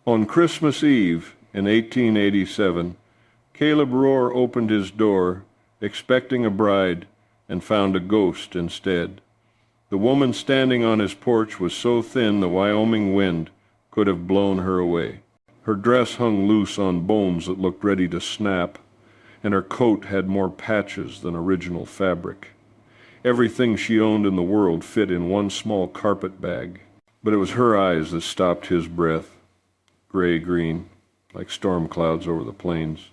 On Christmas Eve in 1887, Caleb Rohr opened his door, expecting a bride, and found a ghost instead. The woman standing on his porch was so thin the Wyoming wind could have blown her away. Her dress hung loose on bones that looked ready to snap, and her coat had more patches than original fabric. Everything she owned in the world fit in one small carpet bag, but it was her eyes that stopped his breath, gray-green, like storm clouds over the plains.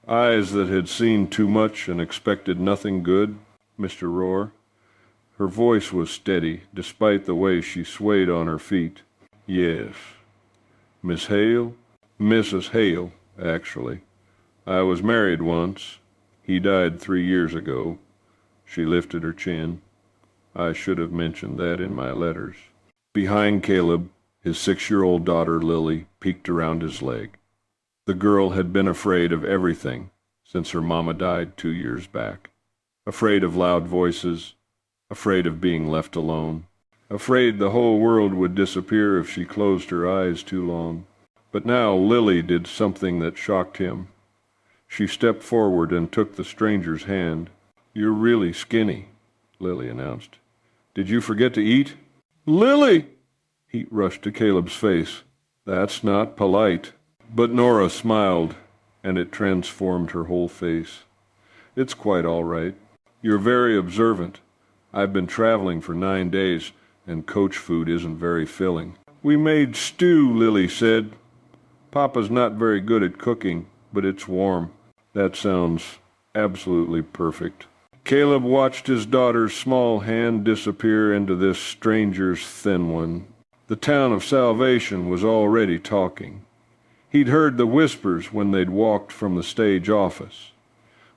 Eyes that had seen too much and expected nothing good, Mr. Rohr. Her voice was steady, despite the way she swayed on her feet. Yes. Miss Hale? Mrs. Hale, actually. I was married once. He died 3 years ago. She lifted her chin. I should have mentioned that in my letters. Behind Caleb, his 6-year-old daughter, Lily, peeked around his leg. The girl had been afraid of everything since her mama died 2 years back. Afraid of loud voices, afraid of being left alone, afraid the whole world would disappear if she closed her eyes too long. But now Lily did something that shocked him. She stepped forward and took the stranger's hand. "You're really skinny," Lily announced. "Did you forget to eat?" "Lily!" Heat rushed to Caleb's face. "That's not polite." But Nora smiled, and it transformed her whole face. "It's quite all right. You're very observant. I've been traveling for 9 days, and coach food isn't very filling." "We made stew," Lily said. "Papa's not very good at cooking, but it's warm." That sounds absolutely perfect. Caleb watched his daughter's small hand disappear into this stranger's thin one. The town of Salvation was already talking. He'd heard the whispers when they'd walked from the stage office.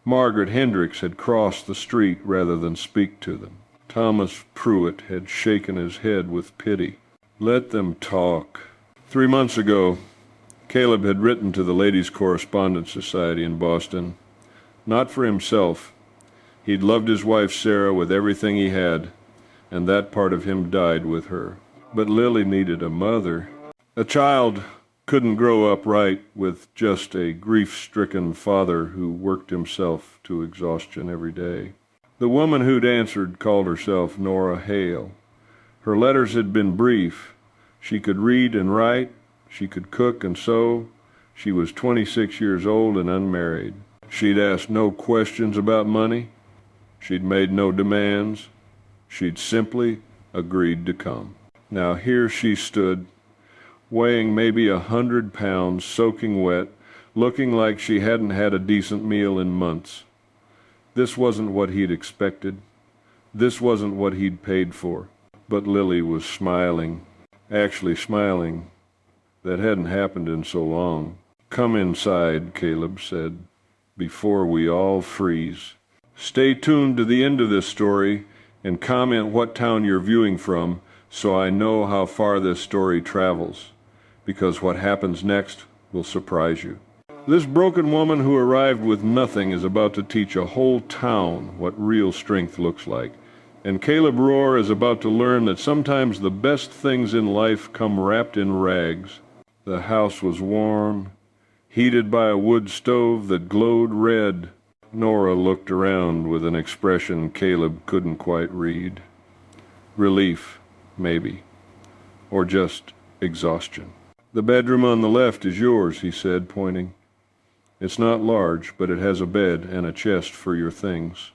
Margaret Hendricks had crossed the street rather than speak to them. Thomas Pruitt had shaken his head with pity. Let them talk. 3 months ago, Caleb had written to the Ladies' Correspondence Society in Boston. Not for himself. He'd loved his wife Sarah with everything he had, and that part of him died with her. But Lily needed a mother. A child couldn't grow up right with just a grief-stricken father who worked himself to exhaustion every day. The woman who'd answered called herself Nora Hale. Her letters had been brief. She could read and write. She could cook and sew. She was 26 years old and unmarried. She'd asked no questions about money. She'd made no demands. She'd simply agreed to come. Now here she stood, weighing maybe 100 pounds, soaking wet, looking like she hadn't had a decent meal in months. This wasn't what he'd expected. This wasn't what he'd paid for. But Lily was smiling, actually smiling. That hadn't happened in so long. "Come inside," Caleb said, "before we all freeze." Stay tuned to the end of this story and comment what town you're viewing from so I know how far this story travels, because what happens next will surprise you. This broken woman who arrived with nothing is about to teach a whole town what real strength looks like. And Caleb Rohr is about to learn that sometimes the best things in life come wrapped in rags. The house was warm, heated by a wood stove that glowed red. Nora looked around with an expression Caleb couldn't quite read. Relief, maybe. Or just exhaustion. "The bedroom on the left is yours," he said, pointing. "It's not large, but it has a bed and a chest for your things.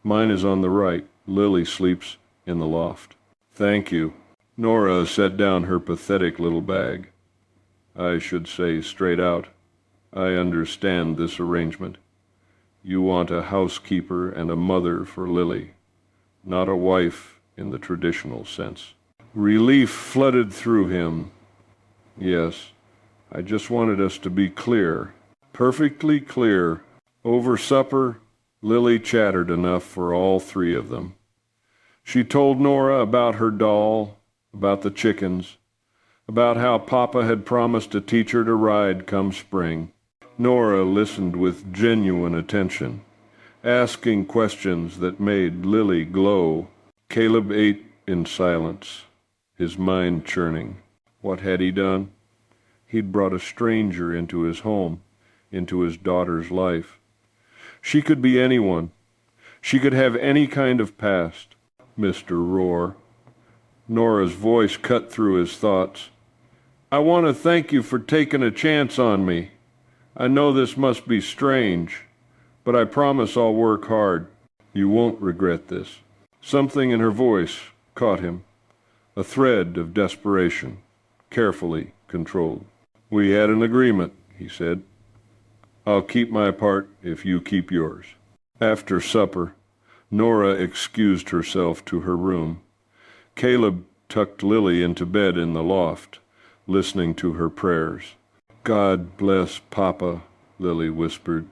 Mine is on the right. Lily sleeps in the loft." "Thank you." Nora set down her pathetic little bag. "I should say straight out, I understand this arrangement. You want a housekeeper and a mother for Lily, not a wife in the traditional sense." Relief flooded through him. "Yes, I just wanted us to be clear, perfectly clear." Over supper, Lily chattered enough for all 3 of them. She told Nora about her doll, about the chickens, about how Papa had promised to teach her to ride come spring. Nora listened with genuine attention, asking questions that made Lily glow. Caleb ate in silence, his mind churning. What had he done? He'd brought a stranger into his home, into his daughter's life. She could be anyone. She could have any kind of past. Mr. Roar. Nora's voice cut through his thoughts. I want to thank you for taking a chance on me. I know this must be strange, but I promise I'll work hard. You won't regret this. Something in her voice caught him, a thread of desperation, carefully controlled. We had an agreement, he said. I'll keep my part if you keep yours. After supper, Nora excused herself to her room. Caleb tucked Lily into bed in the loft, listening to her prayers. God bless Papa, Lily whispered,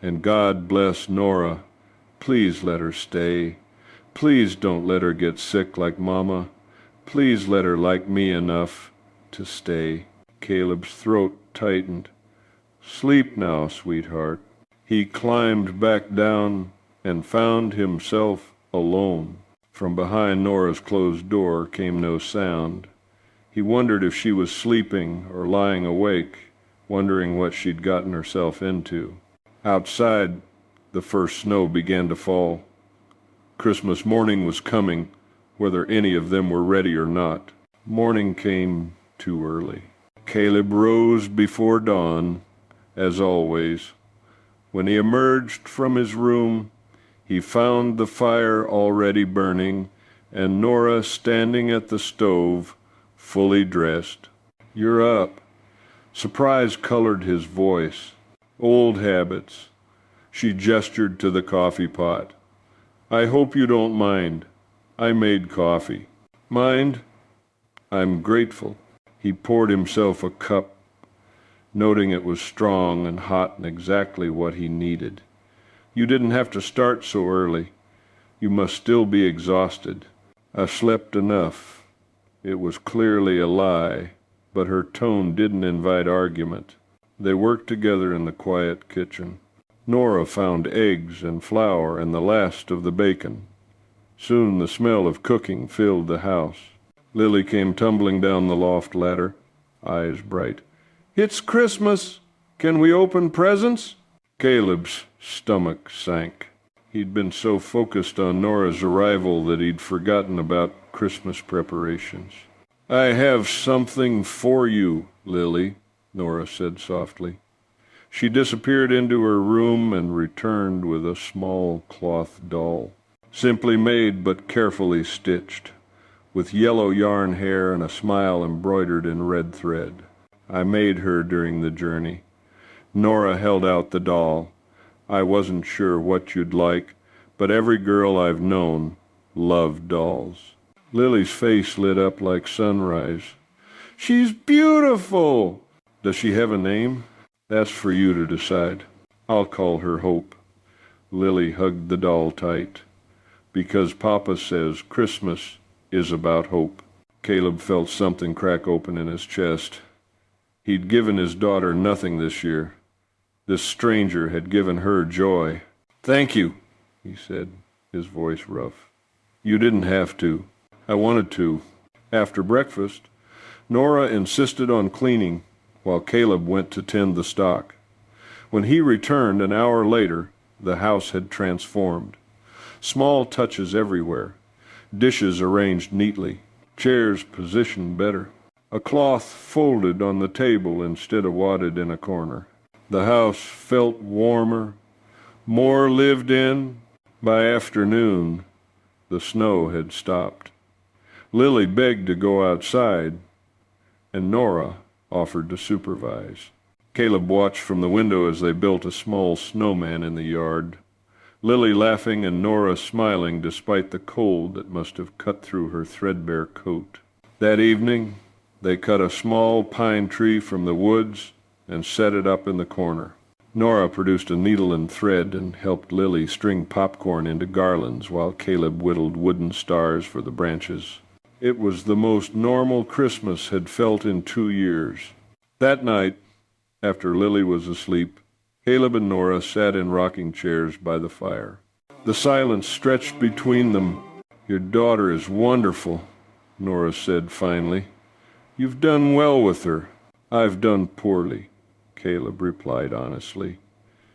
and God bless Nora. Please let her stay. Please don't let her get sick like Mama. Please let her like me enough to stay. Caleb's throat tightened. Sleep now, sweetheart. He climbed back down and found himself alone. From behind Nora's closed door came no sound. He wondered if she was sleeping or lying awake, wondering what she'd gotten herself into. Outside, the first snow began to fall. Christmas morning was coming, whether any of them were ready or not. Morning came too early. Caleb rose before dawn, as always. When he emerged from his room, he found the fire already burning and Nora standing at the stove, fully dressed. You're up. Surprise colored his voice. Old habits. She gestured to the coffee pot. I hope you don't mind. I made coffee. Mind? I'm grateful. He poured himself a cup, noting it was strong and hot and exactly what he needed. You didn't have to start so early. You must still be exhausted. I slept enough. It was clearly a lie, but her tone didn't invite argument. They worked together in the quiet kitchen. Nora found eggs and flour and the last of the bacon. Soon the smell of cooking filled the house. Lily came tumbling down the loft ladder, eyes bright. It's Christmas. Can we open presents? Caleb's stomach sank. He'd been so focused on Nora's arrival that he'd forgotten about Christmas preparations. I have something for you, Lily, Nora said softly. She disappeared into her room and returned with a small cloth doll, simply made but carefully stitched, with yellow yarn hair and a smile embroidered in red thread. I made her during the journey. Nora held out the doll. I wasn't sure what you'd like, but every girl I've known loved dolls. Lily's face lit up like sunrise. She's beautiful! Does she have a name? That's for you to decide. I'll call her Hope. Lily hugged the doll tight. Because Papa says Christmas is about hope. Caleb felt something crack open in his chest. He'd given his daughter nothing this year. This stranger had given her joy. Thank you, he said, his voice rough. You didn't have to. I wanted to. After breakfast, Nora insisted on cleaning while Caleb went to tend the stock. When he returned an hour later, the house had transformed. Small touches everywhere. Dishes arranged neatly. Chairs positioned better. A cloth folded on the table instead of wadded in a corner. The house felt warmer, more lived in. By afternoon, the snow had stopped. Lily begged to go outside, and Nora offered to supervise. Caleb watched from the window as they built a small snowman in the yard, Lily laughing and Nora smiling despite the cold that must have cut through her threadbare coat. That evening, they cut a small pine tree from the woods and set it up in the corner. Nora produced a needle and thread and helped Lily string popcorn into garlands while Caleb whittled wooden stars for the branches. It was the most normal Christmas had felt in 2 years. That night, after Lily was asleep, Caleb and Nora sat in rocking chairs by the fire. The silence stretched between them. Your daughter is wonderful, Nora said finally. You've done well with her. "I've done poorly," Caleb replied honestly.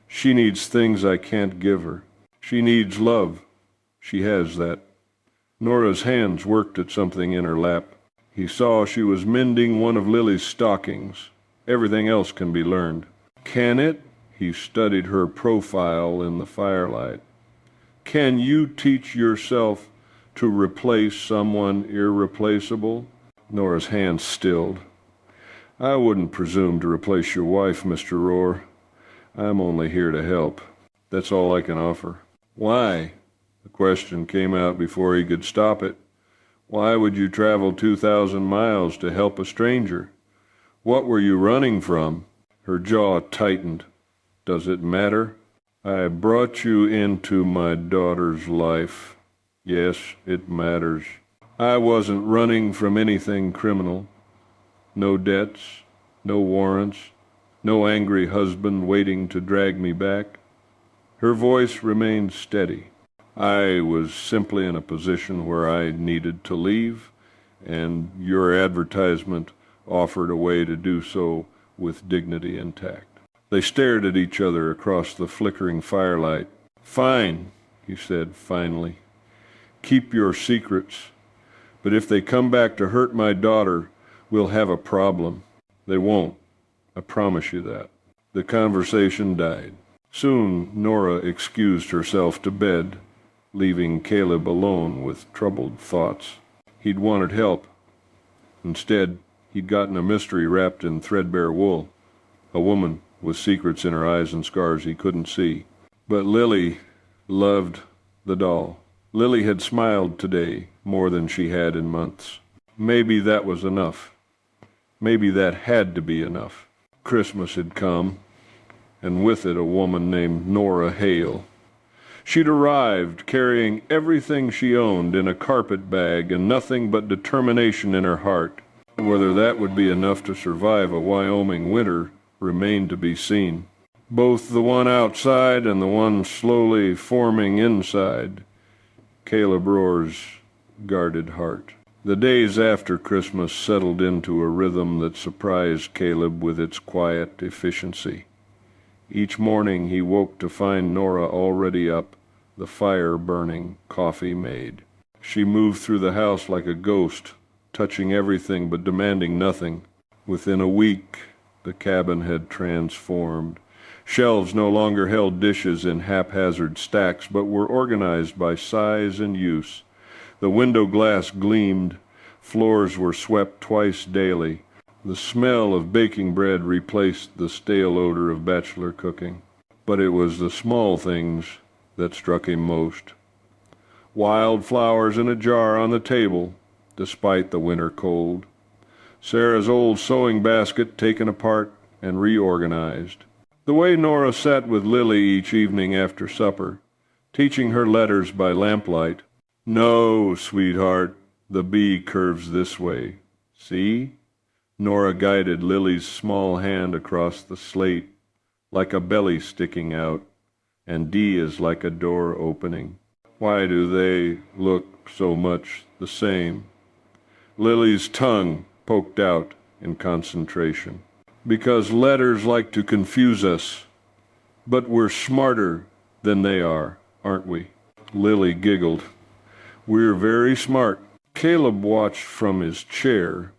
"She needs things I can't give her. She needs love. She has that." Nora's hands worked at something in her lap. He saw she was mending one of Lily's stockings. Everything else can be learned. "Can it?" He studied her profile in the firelight. "Can you teach yourself to replace someone irreplaceable?" Nora's hands stilled. "I wouldn't presume to replace your wife, Mr. Rohr. I'm only here to help. That's all I can offer." "Why?" The question came out before he could stop it. "Why would you travel 2,000 miles to help a stranger? What were you running from?" Her jaw tightened. "Does it matter? I brought you into my daughter's life. Yes, it matters. I wasn't running from anything criminal. No debts, no warrants, no angry husband waiting to drag me back." Her voice remained steady. "I was simply in a position where I needed to leave, and your advertisement offered a way to do so with dignity intact." They stared at each other across the flickering firelight. "Fine," he said finally. "Keep your secrets. But if they come back to hurt my daughter, we'll have a problem." "They won't. I promise you that." The conversation died. Soon Nora excused herself to bed, leaving Caleb alone with troubled thoughts. He'd wanted help. Instead, he'd gotten a mystery wrapped in threadbare wool. A woman with secrets in her eyes and scars he couldn't see. But Lily loved the doll. Lily had smiled today more than she had in months. Maybe that was enough. Maybe that had to be enough. Christmas had come, and with it a woman named Nora Hale. She'd arrived carrying everything she owned in a carpet bag and nothing but determination in her heart. Whether that would be enough to survive a Wyoming winter remained to be seen. Both the one outside and the one slowly forming inside Caleb Rohr's guarded heart. The days after Christmas settled into a rhythm that surprised Caleb with its quiet efficiency. Each morning he woke to find Nora already up, the fire burning, coffee made. She moved through the house like a ghost, touching everything but demanding nothing. Within a week, the cabin had transformed. Shelves no longer held dishes in haphazard stacks, but were organized by size and use. The window glass gleamed. Floors were swept twice daily. The smell of baking bread replaced the stale odor of bachelor cooking. But it was the small things that struck him most. Wild flowers in a jar on the table, despite the winter cold. Sarah's old sewing basket taken apart and reorganized. The way Nora sat with Lily each evening after supper, teaching her letters by lamplight. "No, sweetheart, the B curves this way. See?" Nora guided Lily's small hand across the slate, like a belly sticking out, and D is like a door opening. Why do they look so much the same? Lily's tongue poked out in concentration. "Because letters like to confuse us, but we're smarter than they are, aren't we?" Lily giggled. "We're very smart." Caleb watched from his chair,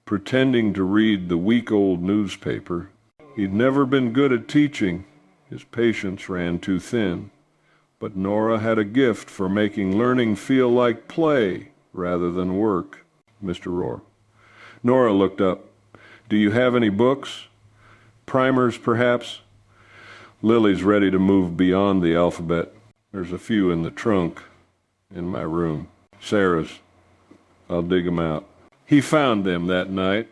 pretending to read the week-old newspaper. He'd never been good at teaching. His patience ran too thin. But Nora had a gift for making learning feel like play rather than work. "Mr. Rohr." Nora looked up. "Do you have any books? Primers, perhaps?" "Lily's ready to move beyond the alphabet. There's a few in the trunk in my room. Sarah's. I'll dig 'em out." He found them that night.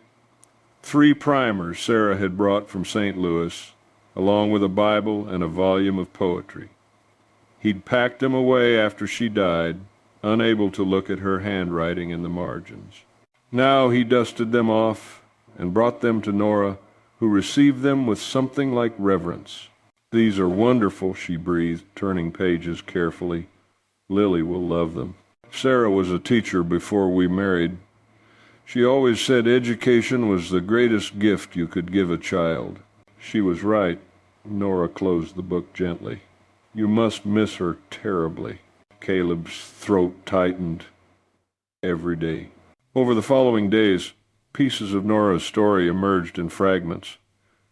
3 primers Sarah had brought from St. Louis, along with a Bible and a volume of poetry. He'd packed them away after she died, unable to look at her handwriting in the margins. Now he dusted them off and brought them to Nora, who received them with something like reverence. "These are wonderful," she breathed, turning pages carefully. "Lily will love them. Sarah was a teacher before we married. She always said education was the greatest gift you could give a child. She was right. Nora closed the book gently. You must miss her terribly. Caleb's throat tightened. Every day. Over the following days, pieces of Nora's story emerged in fragments.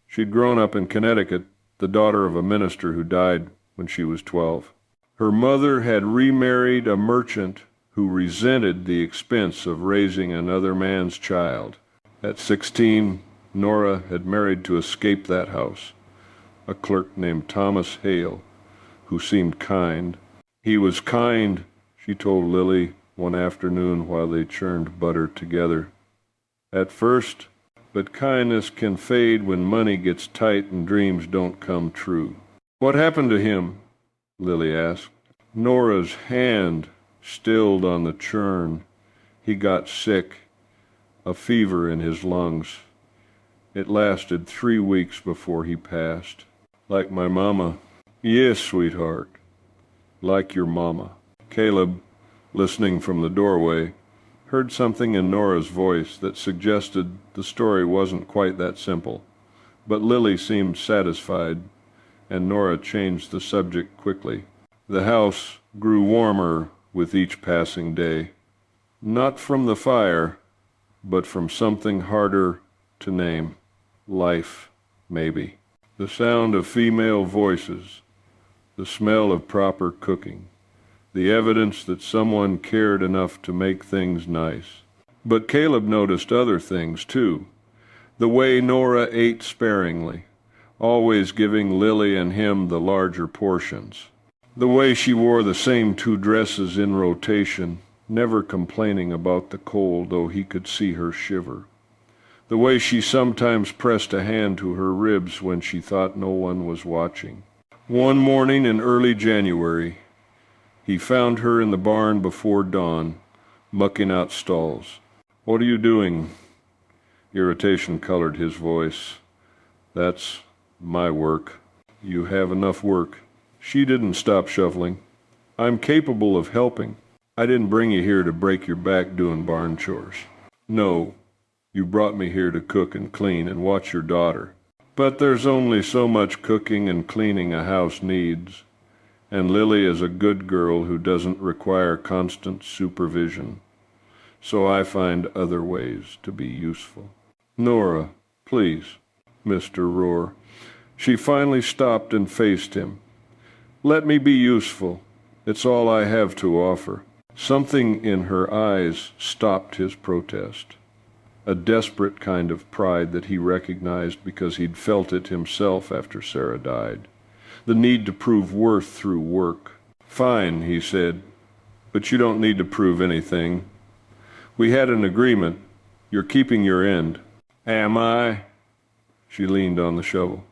She'd grown up in Connecticut, the daughter of a minister who died when she was 12. Her mother had remarried a merchant who resented the expense of raising another man's child. At 16, Nora had married to escape that house, a clerk named Thomas Hale, who seemed kind. He was kind, she told Lily one afternoon while they churned butter together. At first, but kindness can fade when money gets tight and dreams don't come true. What happened to him? Lily asked. Nora's hand stilled on the churn. He got sick, a fever in his lungs. It lasted 3 weeks before he passed. Like my mama. Yes, sweetheart. Like your mama. Caleb, listening from the doorway, heard something in Nora's voice that suggested the story wasn't quite that simple. But Lily seemed satisfied, and Nora changed the subject quickly. The house grew warmer with each passing day. Not from the fire, but from something harder to name. Life, maybe. The sound of female voices, the smell of proper cooking, the evidence that someone cared enough to make things nice. But Caleb noticed other things, too. The way Nora ate sparingly, always giving Lily and him the larger portions. The way she wore the same 2 dresses in rotation, never complaining about the cold, though he could see her shiver. The way she sometimes pressed a hand to her ribs when she thought no one was watching. One morning in early January, he found her in the barn before dawn, mucking out stalls. What are you doing? Irritation colored his voice. That's my work. You have enough work. She didn't stop shoveling. I'm capable of helping. I didn't bring you here to break your back doing barn chores. No, you brought me here to cook and clean and watch your daughter. But there's only so much cooking and cleaning a house needs. And Lily is a good girl who doesn't require constant supervision. So I find other ways to be useful. Nora, please, Mr. Rohr. She finally stopped and faced him. Let me be useful. It's all I have to offer. Something in her eyes stopped his protest. A desperate kind of pride that he recognized because he'd felt it himself after Sarah died. The need to prove worth through work. Fine, he said, but you don't need to prove anything. We had an agreement. You're keeping your end. Am I? She leaned on the shovel.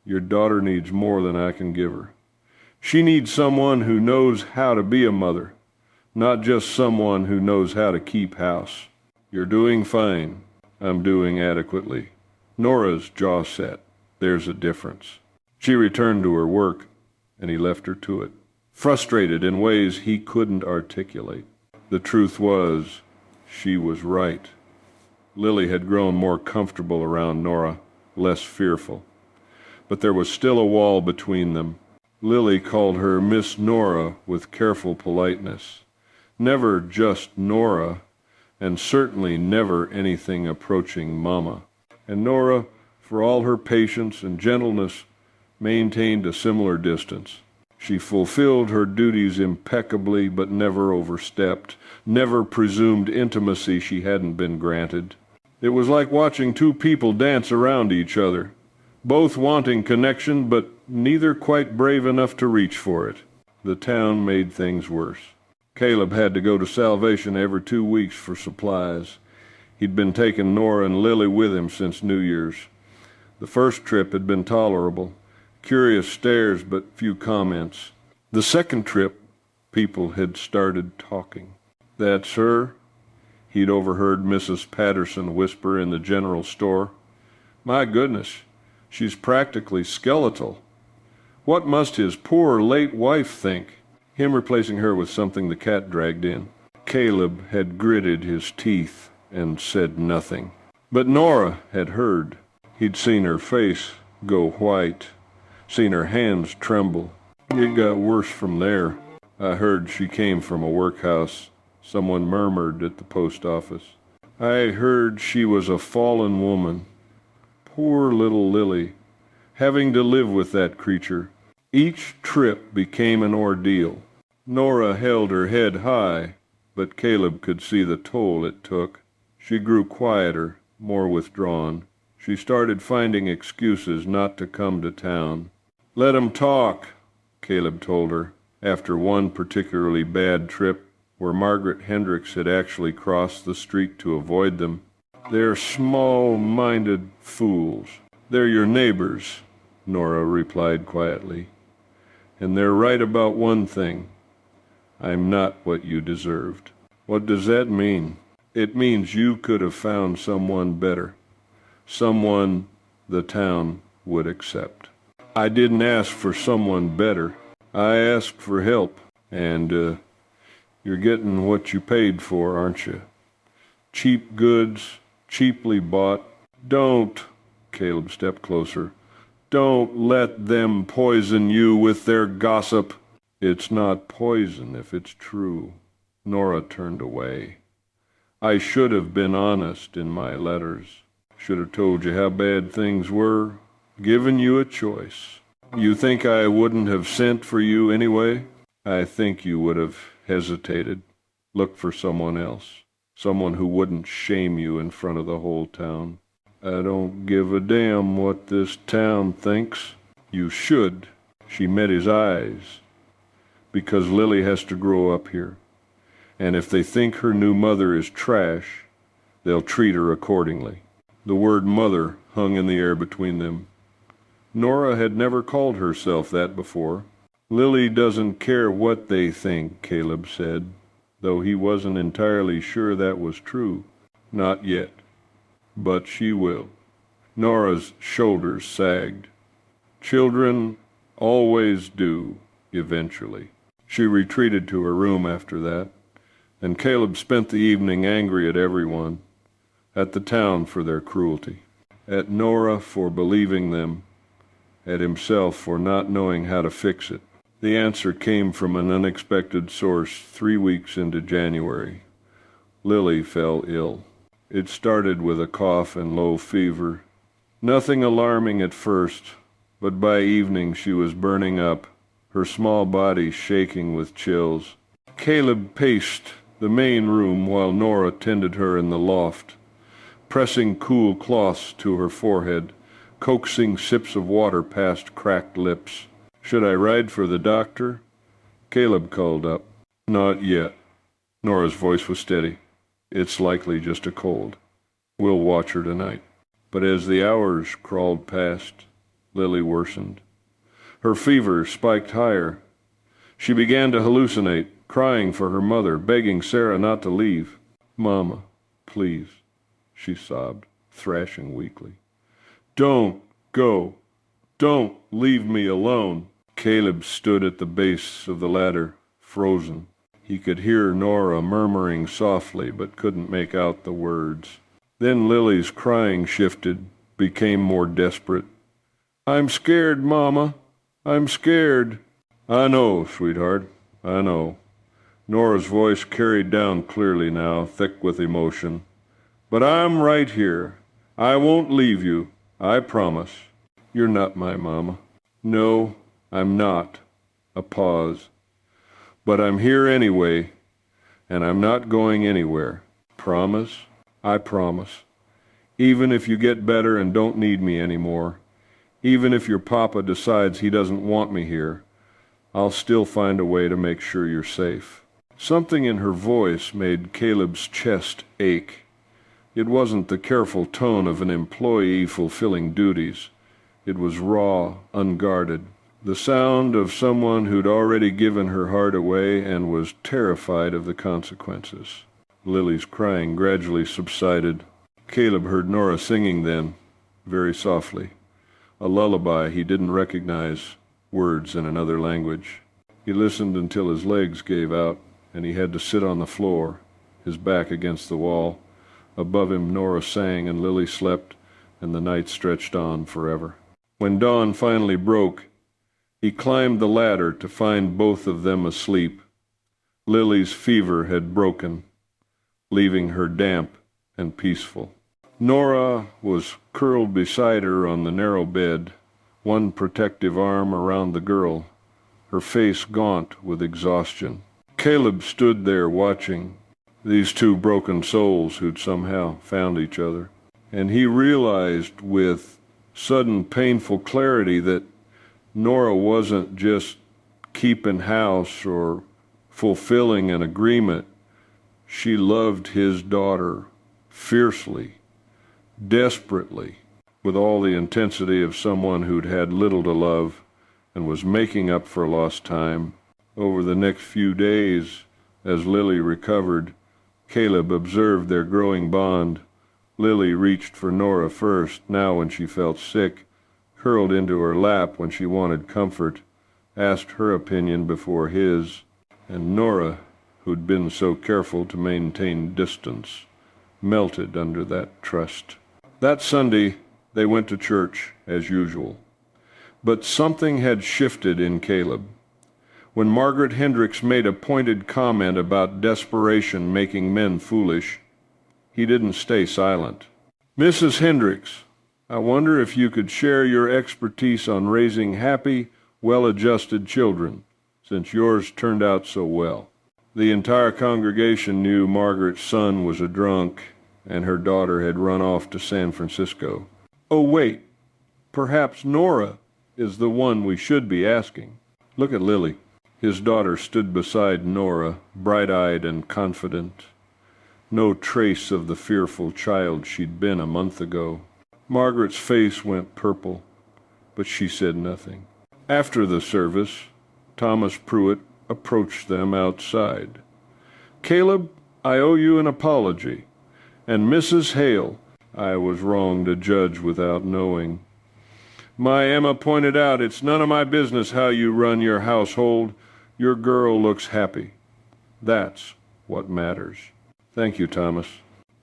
Your daughter needs more than I can give her. She needs someone who knows how to be a mother, not just someone who knows how to keep house. You're doing fine. I'm doing adequately. Nora's jaw set. There's a difference. She returned to her work, and he left her to it, frustrated in ways he couldn't articulate. The truth was, she was right. Lily had grown more comfortable around Nora, less fearful. But there was still a wall between them. Lily called her Miss Nora with careful politeness. Never just Nora, and certainly never anything approaching Mama. And Nora, for all her patience and gentleness, maintained a similar distance. She fulfilled her duties impeccably but never overstepped, never presumed intimacy she hadn't been granted. It was like watching 2 people dance around each other, both wanting connection but neither quite brave enough to reach for it. The town made things worse. Caleb had to go to Salvation every 2 weeks for supplies. He'd been taking Nora and Lily with him since New Year's. The first trip had been tolerable. Curious stares, but few comments. The second trip, people had started talking. That's her? He'd overheard Mrs. Patterson whisper in the general store. My goodness, she's practically skeletal. What must his poor late wife think? Him replacing her with something the cat dragged in. Caleb had gritted his teeth and said nothing. But Nora had heard. He'd seen her face go white, seen her hands tremble. It got worse from there. I heard she came from a workhouse. Someone murmured at the post office. I heard she was a fallen woman. Poor little Lily, having to live with that creature. Each trip became an ordeal. Nora held her head high, but Caleb could see the toll it took. She grew quieter, more withdrawn. She started finding excuses not to come to town. Let 'em talk, Caleb told her, after one particularly bad trip where Margaret Hendricks had actually crossed the street to avoid them. They're small-minded fools. They're your neighbors, Nora replied quietly. And they're right about one thing. I'm not what you deserved. What does that mean? It means you could have found someone better. Someone the town would accept. I didn't ask for someone better. I asked for help. And, you're getting what you paid for, aren't you? Cheap goods, cheaply bought. Don't, Caleb stepped closer. Don't let them poison you with their gossip. It's not poison if it's true. Nora turned away. I should have been honest in my letters. Should have told you how bad things were, given you a choice. You think I wouldn't have sent for you anyway? I think you would have hesitated, looked for someone else, someone who wouldn't shame you in front of the whole town. I don't give a damn what this town thinks. You should. She met his eyes. Because Lily has to grow up here. And if they think her new mother is trash, they'll treat her accordingly. The word mother hung in the air between them. Nora had never called herself that before. Lily doesn't care what they think, Caleb said, though he wasn't entirely sure that was true. Not yet. But she will. Nora's shoulders sagged. Children always do, eventually. She retreated to her room after that, and Caleb spent the evening angry at everyone, at the town for their cruelty, at Nora for believing them, at himself for not knowing how to fix it. The answer came from an unexpected source 3 weeks into January. Lily fell ill. It started with a cough and low fever. Nothing alarming at first, but by evening she was burning up, her small body shaking with chills. Caleb paced the main room while Nora tended her in the loft, pressing cool cloths to her forehead, coaxing sips of water past cracked lips. Should I ride for the doctor? Caleb called up. Not yet. Nora's voice was steady. It's likely just a cold. We'll watch her tonight. But as the hours crawled past, Lily worsened. Her fever spiked higher. She began to hallucinate, crying for her mother, begging Sarah not to leave. Mama, please, she sobbed, thrashing weakly. Don't go. Don't leave me alone. Caleb stood at the base of the ladder, frozen. He could hear Nora murmuring softly, but couldn't make out the words. Then Lily's crying shifted, became more desperate. I'm scared, Mama. I'm scared. I know, sweetheart. I know. Nora's voice carried down clearly now, thick with emotion. But I'm right here. I won't leave you. I promise. You're not my mama. No, I'm not. A pause. But I'm here anyway, and I'm not going anywhere. Promise? I promise. Even if you get better and don't need me anymore, even if your papa decides he doesn't want me here, I'll still find a way to make sure you're safe. Something in her voice made Caleb's chest ache. It wasn't the careful tone of an employee fulfilling duties. It was raw, unguarded. The sound of someone who'd already given her heart away and was terrified of the consequences. Lily's crying gradually subsided. Caleb heard Nora singing then, very softly. A lullaby he didn't recognize, words in another language. He listened until his legs gave out, and he had to sit on the floor, his back against the wall, Above him Nora sang and Lily slept, and the night stretched on forever. When dawn finally broke, he climbed the ladder to find both of them asleep. Lily's fever had broken, leaving her damp and peaceful. Nora was curled beside her on the narrow bed, one protective arm around the girl, her face gaunt with exhaustion. Caleb stood there watching these two broken souls who'd somehow found each other, and he realized with sudden painful clarity that Nora wasn't just keeping house or fulfilling an agreement. She loved his daughter fiercely, desperately, with all the intensity of someone who'd had little to love and was making up for lost time. Over the next few days, as Lily recovered, Caleb observed their growing bond. Lily reached for Nora first, now when she felt sick, curled into her lap when she wanted comfort, asked her opinion before his, and Nora, who'd been so careful to maintain distance, melted under that trust. That Sunday, they went to church as usual. But something had shifted in Caleb. When Margaret Hendricks made a pointed comment about desperation making men foolish, he didn't stay silent. "Mrs. Hendricks, I wonder if you could share your expertise on raising happy, well-adjusted children, since yours turned out so well." The entire congregation knew Margaret's son was a drunk and her daughter had run off to San Francisco. "Oh, wait, perhaps Nora is the one we should be asking. Look at Lily." His daughter stood beside Nora, bright-eyed and confident. No trace of the fearful child she'd been a month ago. Margaret's face went purple, but she said nothing. After the service, Thomas Pruitt approached them outside. "Caleb, I owe you an apology. And Mrs. Hale, I was wrong to judge without knowing. My Emma pointed out it's none of my business how you run your household. Your girl looks happy. That's what matters." "Thank you, Thomas.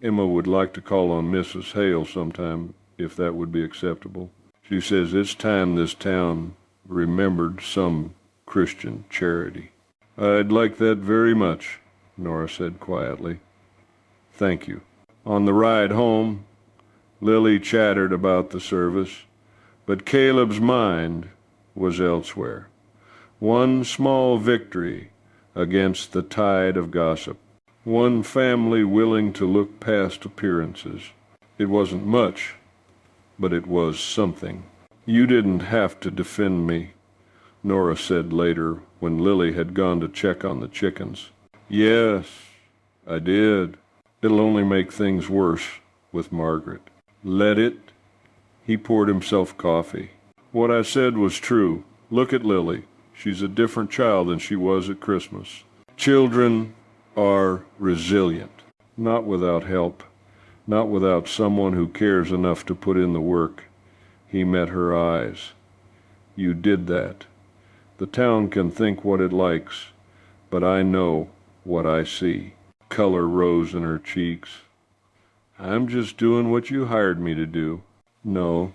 Emma would like to call on Mrs. Hale sometime, if that would be acceptable. She says it's time this town remembered some Christian charity." "I'd like that very much," Nora said quietly. "Thank you." On the ride home, Lily chattered about the service, but Caleb's mind was elsewhere. One small victory against the tide of gossip. One family willing to look past appearances. It wasn't much, but it was something. "You didn't have to defend me," Nora said later when Lily had gone to check on the chickens. "Yes, I did. It'll only make things worse with Margaret." "Let it." He poured himself coffee. "What I said was true. Look at Lily. She's a different child than she was at Christmas. Children are resilient. Not without help. Not without someone who cares enough to put in the work." He met her eyes. "You did that. The town can think what it likes, but I know what I see." Color rose in her cheeks. "I'm just doing what you hired me to do." "No,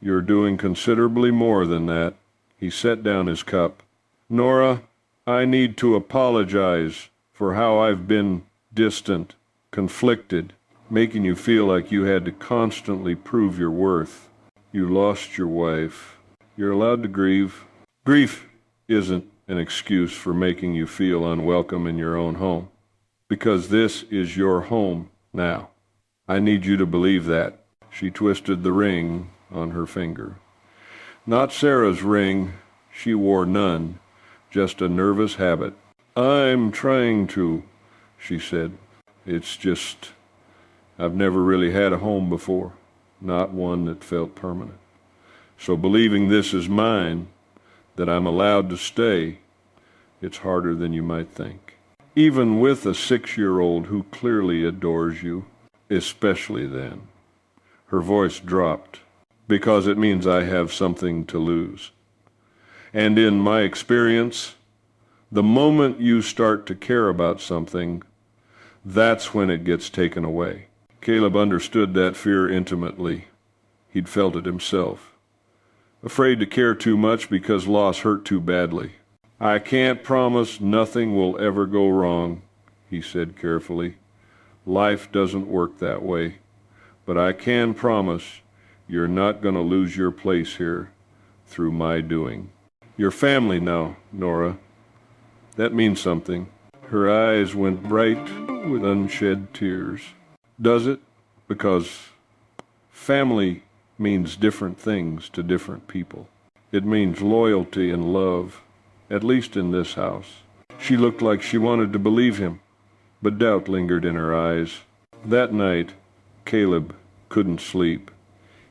you're doing considerably more than that." He set down his cup. "Nora, I need to apologize for how I've been distant, conflicted, making you feel like you had to constantly prove your worth. You lost your wife. You're allowed to grieve. Grief isn't an excuse for making you feel unwelcome in your own home, because this is your home now. I need you to believe that." She twisted the ring on her finger. Not Sarah's ring. She wore none, just a nervous habit. "I'm trying to," she said. "It's just, I've never really had a home before, not one that felt permanent. So believing this is mine, that I'm allowed to stay, it's harder than you might think. Even with a 6-year-old who clearly adores you, especially then." Her voice dropped. "Because it means I have something to lose. And in my experience, the moment you start to care about something, that's when it gets taken away." Caleb understood that fear intimately. He'd felt it himself. Afraid to care too much because loss hurt too badly. "I can't promise nothing will ever go wrong," he said carefully. "Life doesn't work that way. But I can promise you're not going to lose your place here through my doing. You're family now, Nora. That means something." Her eyes went bright with unshed tears. "Does it? Because family means different things to different people. It means loyalty and love, at least in this house." She looked like she wanted to believe him, but doubt lingered in her eyes. That night, Caleb couldn't sleep.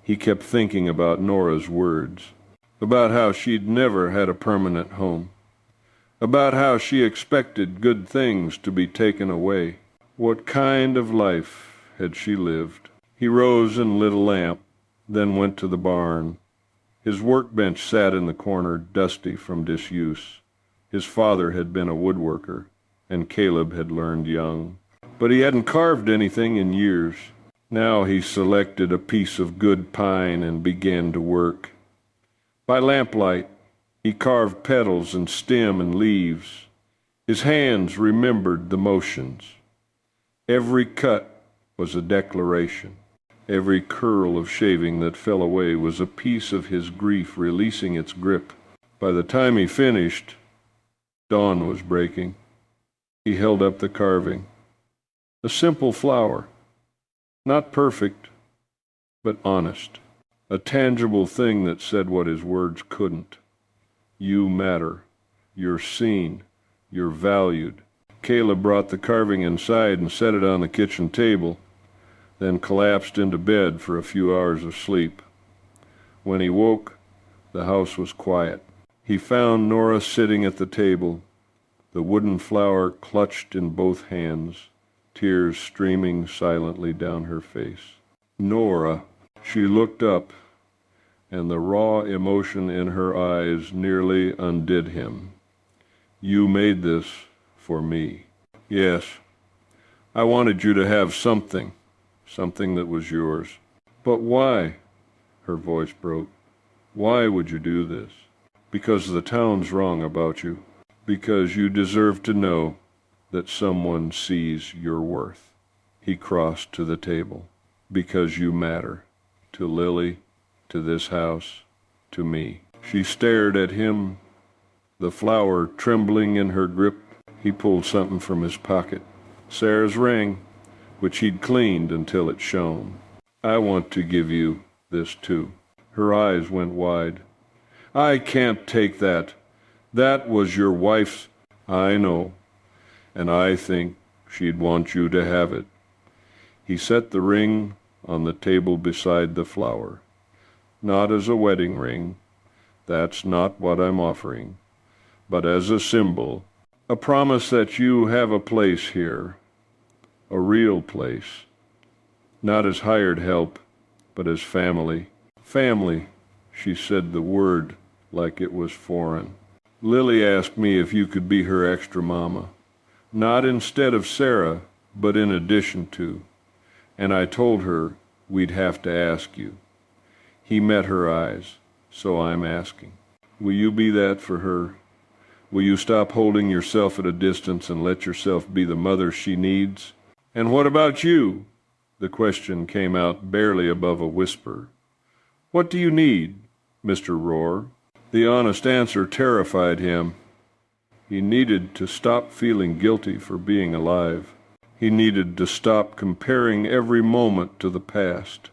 He kept thinking about Nora's words, about how she'd never had a permanent home, about how she expected good things to be taken away. What kind of life had she lived? He rose and lit a lamp, then went to the barn. His workbench sat in the corner, dusty from disuse. His father had been a woodworker, and Caleb had learned young. But he hadn't carved anything in years. Now he selected a piece of good pine and began to work. By lamplight, he carved petals and stem and leaves. His hands remembered the motions. Every cut was a declaration. Every curl of shaving that fell away was a piece of his grief releasing its grip. By the time he finished, dawn was breaking. He held up the carving. A simple flower. Not perfect, but honest. A tangible thing that said what his words couldn't. You matter. You're seen. You're valued. Caleb brought the carving inside and set it on the kitchen table, then collapsed into bed for a few hours of sleep. When he woke, the house was quiet. He found Nora sitting at the table, the wooden flower clutched in both hands, tears streaming silently down her face. "Nora." She looked up, and the raw emotion in her eyes nearly undid him. "You made this for me." "Yes. I wanted you to have something that was yours." "But why?" Her voice broke. "Why would you do this?" "Because the town's wrong about you. Because you deserve to know that someone sees your worth." He crossed to the table. "Because you matter. To Lily, to this house, to me." She stared at him, the flower trembling in her grip. He pulled something from his pocket. Sarah's ring, which he'd cleaned until it shone. "I want to give you this too." Her eyes went wide. "I can't take that. That was your wife's." "I know. And I think she'd want you to have it." He set the ring on the table beside the flower. "Not as a wedding ring. That's not what I'm offering. But as a symbol, a promise that you have a place here. A real place. Not as hired help, but as family." "Family," she said the word like it was foreign. "Lily asked me if you could be her extra mama. Not instead of Sarah, but in addition to. And I told her we'd have to ask you." He met her eyes. "So I'm asking. Will you be that for her? Will you stop holding yourself at a distance and let yourself be the mother she needs?" "And what about you?" The question came out barely above a whisper. "What do you need, Mr. Rohr?" The honest answer terrified him. He needed to stop feeling guilty for being alive. He needed to stop comparing every moment to the past.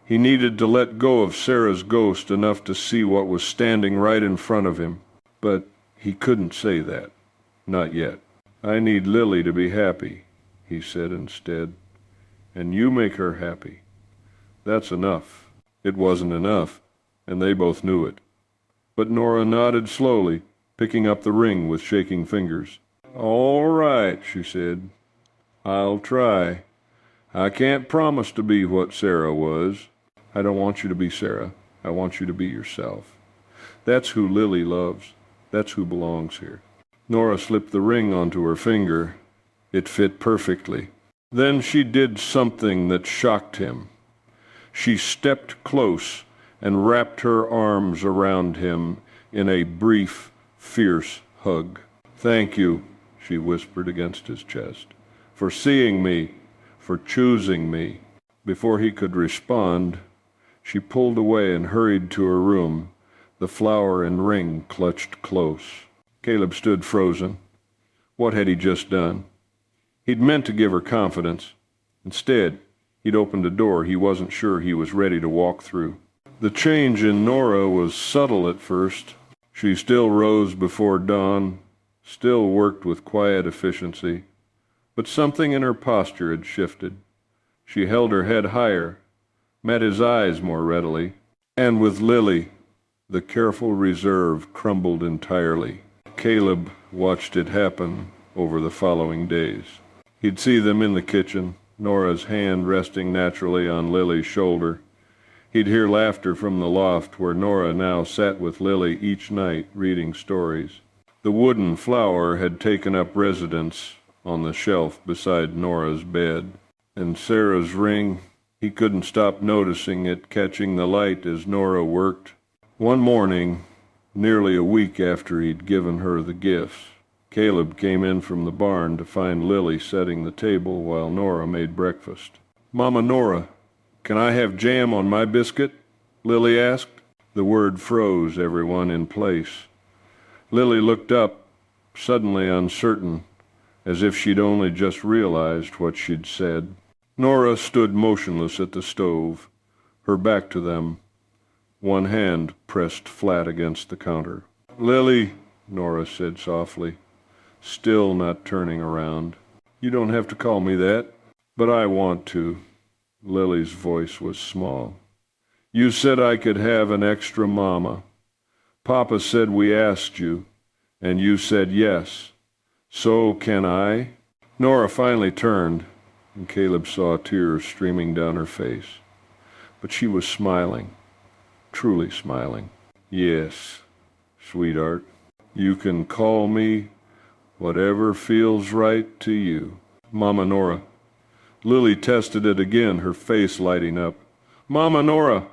He needed to let go of Sarah's ghost enough to see what was standing right in front of him. But he couldn't say that. Not yet. "I need Lily to be happy," he said instead. "And you make her happy. That's enough." It wasn't enough, and they both knew it. But Nora nodded slowly, picking up the ring with shaking fingers. "All right," she said. "I'll try. I can't promise to be what Sarah was. I don't want you to be Sarah. I want you to be yourself. That's who Lily loves. That's who belongs here." Nora slipped the ring onto her finger. It fit perfectly. Then she did something that shocked him. She stepped close and wrapped her arms around him in a brief, fierce hug. "Thank you," she whispered against his chest, "for seeing me, for choosing me." Before he could respond, she pulled away and hurried to her room, the flower and ring clutched close. Caleb stood frozen. What had he just done? He'd meant to give her confidence. Instead, he'd opened a door he wasn't sure he was ready to walk through. The change in Nora was subtle at first. She still rose before dawn, still worked with quiet efficiency, but something in her posture had shifted. She held her head higher, met his eyes more readily, and with Lily, the careful reserve crumbled entirely. Caleb watched it happen over the following days. He'd see them in the kitchen, Nora's hand resting naturally on Lily's shoulder. He'd hear laughter from the loft where Nora now sat with Lily each night reading stories. The wooden flower had taken up residence on the shelf beside Nora's bed. And Sarah's ring, he couldn't stop noticing it catching the light as Nora worked. One morning, nearly a week after he'd given her the gifts, Caleb came in from the barn to find Lily setting the table while Nora made breakfast. "Mama Nora, can I have jam on my biscuit?" Lily asked. The word froze everyone in place. Lily looked up, suddenly uncertain, as if she'd only just realized what she'd said. Nora stood motionless at the stove, her back to them, one hand pressed flat against the counter. "Lily," Nora said softly, still not turning around. "You don't have to call me that, but I want to." Lily's voice was small. "You said I could have an extra mama. Papa said we asked you, and you said yes. So can I?" Nora finally turned, and Caleb saw tears streaming down her face. But she was smiling, truly smiling. "Yes, sweetheart, you can call me whatever feels right to you." "Mama Nora." Lily tested it again, her face lighting up. "Mama Nora!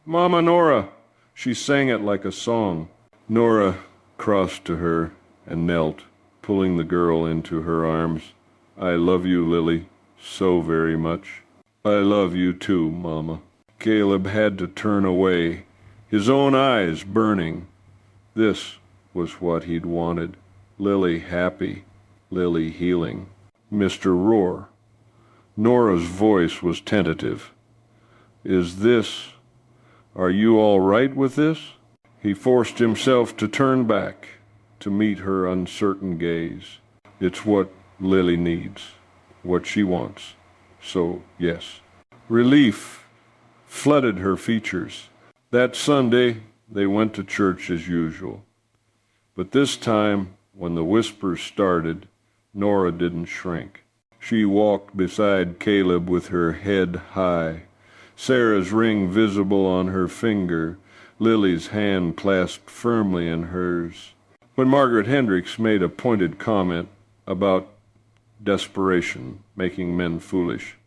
Mama Nora!" She sang it like a song. Nora crossed to her and knelt, pulling the girl into her arms. "I love you, Lily, so very much." "I love you too, Mama." Caleb had to turn away, his own eyes burning. This was what he'd wanted. Lily happy, Lily healing. "Mr. Rohr." Nora's voice was tentative. Are you all right with this?" He forced himself to turn back, to meet her uncertain gaze. "It's what Lily needs, what she wants. So, yes." Relief flooded her features. That Sunday, they went to church as usual. But this time, when the whispers started, Nora didn't shrink. She walked beside Caleb with her head high, Sarah's ring visible on her finger, Lily's hand clasped firmly in hers. When Margaret Hendricks made a pointed comment about desperation making men foolish,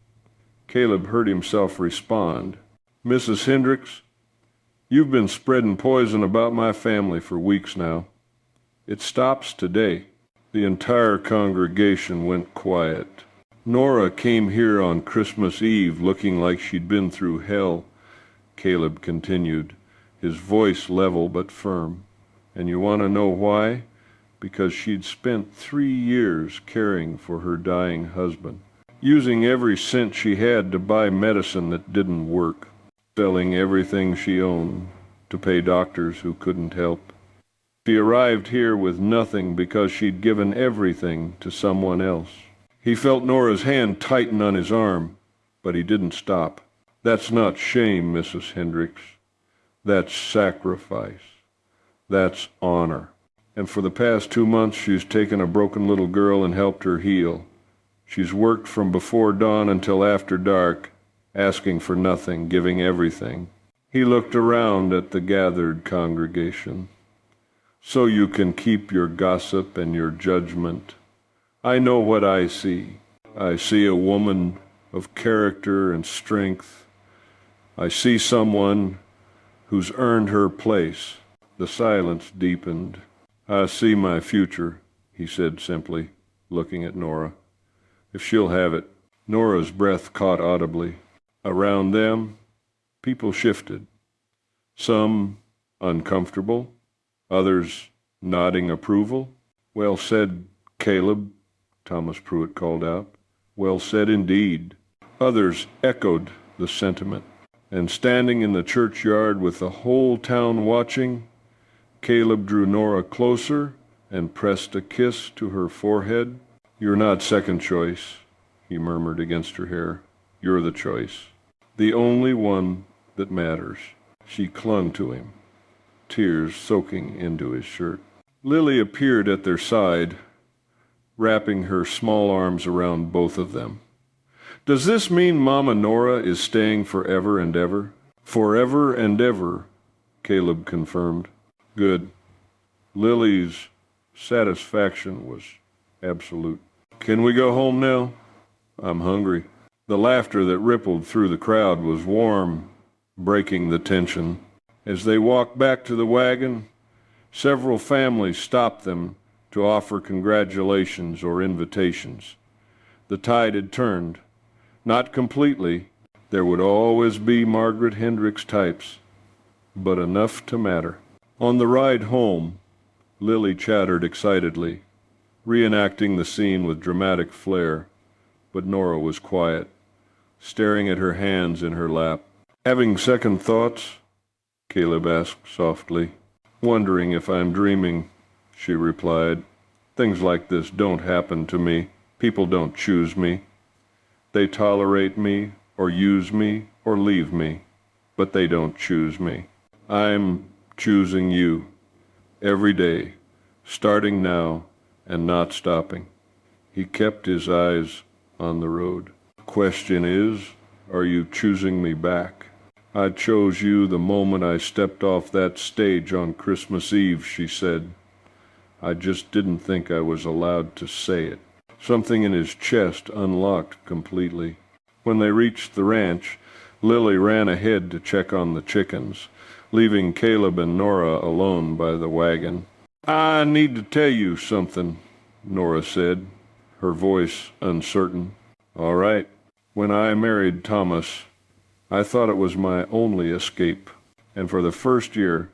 Caleb heard himself respond, "Mrs. Hendricks, you've been spreading poison about my family for weeks now. It stops today." The entire congregation went quiet. "Nora came here on Christmas Eve looking like she'd been through hell," Caleb continued, his voice level but firm. "And you want to know why? Because she'd spent 3 years caring for her dying husband, using every cent she had to buy medicine that didn't work, selling everything she owned to pay doctors who couldn't help. She arrived here with nothing because she'd given everything to someone else." He felt Nora's hand tighten on his arm, but he didn't stop. "That's not shame, Mrs. Hendricks. That's sacrifice. That's honor. And for the past 2 months she's taken a broken little girl and helped her heal. She's worked from before dawn until after dark, asking for nothing, giving everything." He looked around at the gathered congregation. "So you can keep your gossip and your judgment. I know what I see. I see a woman of character and strength. I see someone who's earned her place. The silence deepened. I see my future, he said simply, looking at Nora. If she'll have it. Nora's breath caught audibly. Around them, people shifted. Some uncomfortable, others nodding approval. Well said, Caleb, Thomas Pruitt called out. Well said indeed. Others echoed the sentiment. And standing in the churchyard with the whole town watching, Caleb drew Nora closer and pressed a kiss to her forehead. You're not second choice, he murmured against her hair. You're the choice. The only one that matters. She clung to him, tears soaking into his shirt. Lily appeared at their side, wrapping her small arms around both of them. Does this mean Mama Nora is staying forever and ever? Forever and ever, Caleb confirmed. Good. Lily's satisfaction was absolute. Can we go home now? I'm hungry. The laughter that rippled through the crowd was warm, breaking the tension. As they walked back to the wagon, several families stopped them to offer congratulations or invitations. The tide had turned. Not completely. There would always be Margaret Hendricks types, but enough to matter. On the ride home, Lily chattered excitedly, reenacting the scene with dramatic flair, but Nora was quiet, staring at her hands in her lap. Having second thoughts? Caleb asked softly. Wondering if I'm dreaming, she replied. Things like this don't happen to me. People don't choose me. They tolerate me, or use me, or leave me, but they don't choose me. I'm choosing you, every day, starting now and not stopping. He kept his eyes on the road. Question is, are you choosing me back? I chose you the moment I stepped off that stage on Christmas Eve, she said. I just didn't think I was allowed to say it. Something in his chest unlocked completely. When they reached the ranch, Lily ran ahead to check on the chickens, leaving Caleb and Nora alone by the wagon. I need to tell you something, Nora said, her voice uncertain. All right. When I married Thomas, I thought it was my only escape, and for the first year,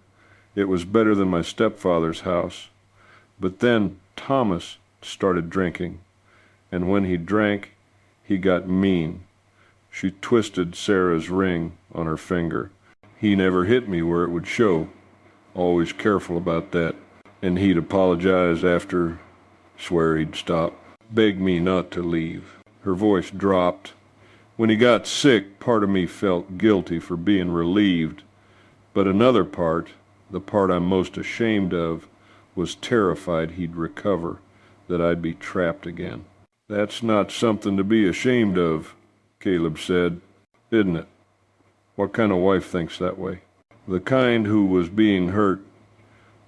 it was better than my stepfather's house. But then Thomas started drinking, and when he drank, he got mean. She twisted Sarah's ring on her finger. He never hit me where it would show, always careful about that, and he'd apologize after, swear he'd stop, beg me not to leave. Her voice dropped. When he got sick, part of me felt guilty for being relieved, but another part, the part I'm most ashamed of, was terrified he'd recover, that I'd be trapped again. That's not something to be ashamed of, Caleb said, isn't it? What kind of wife thinks that way? The kind who was being hurt,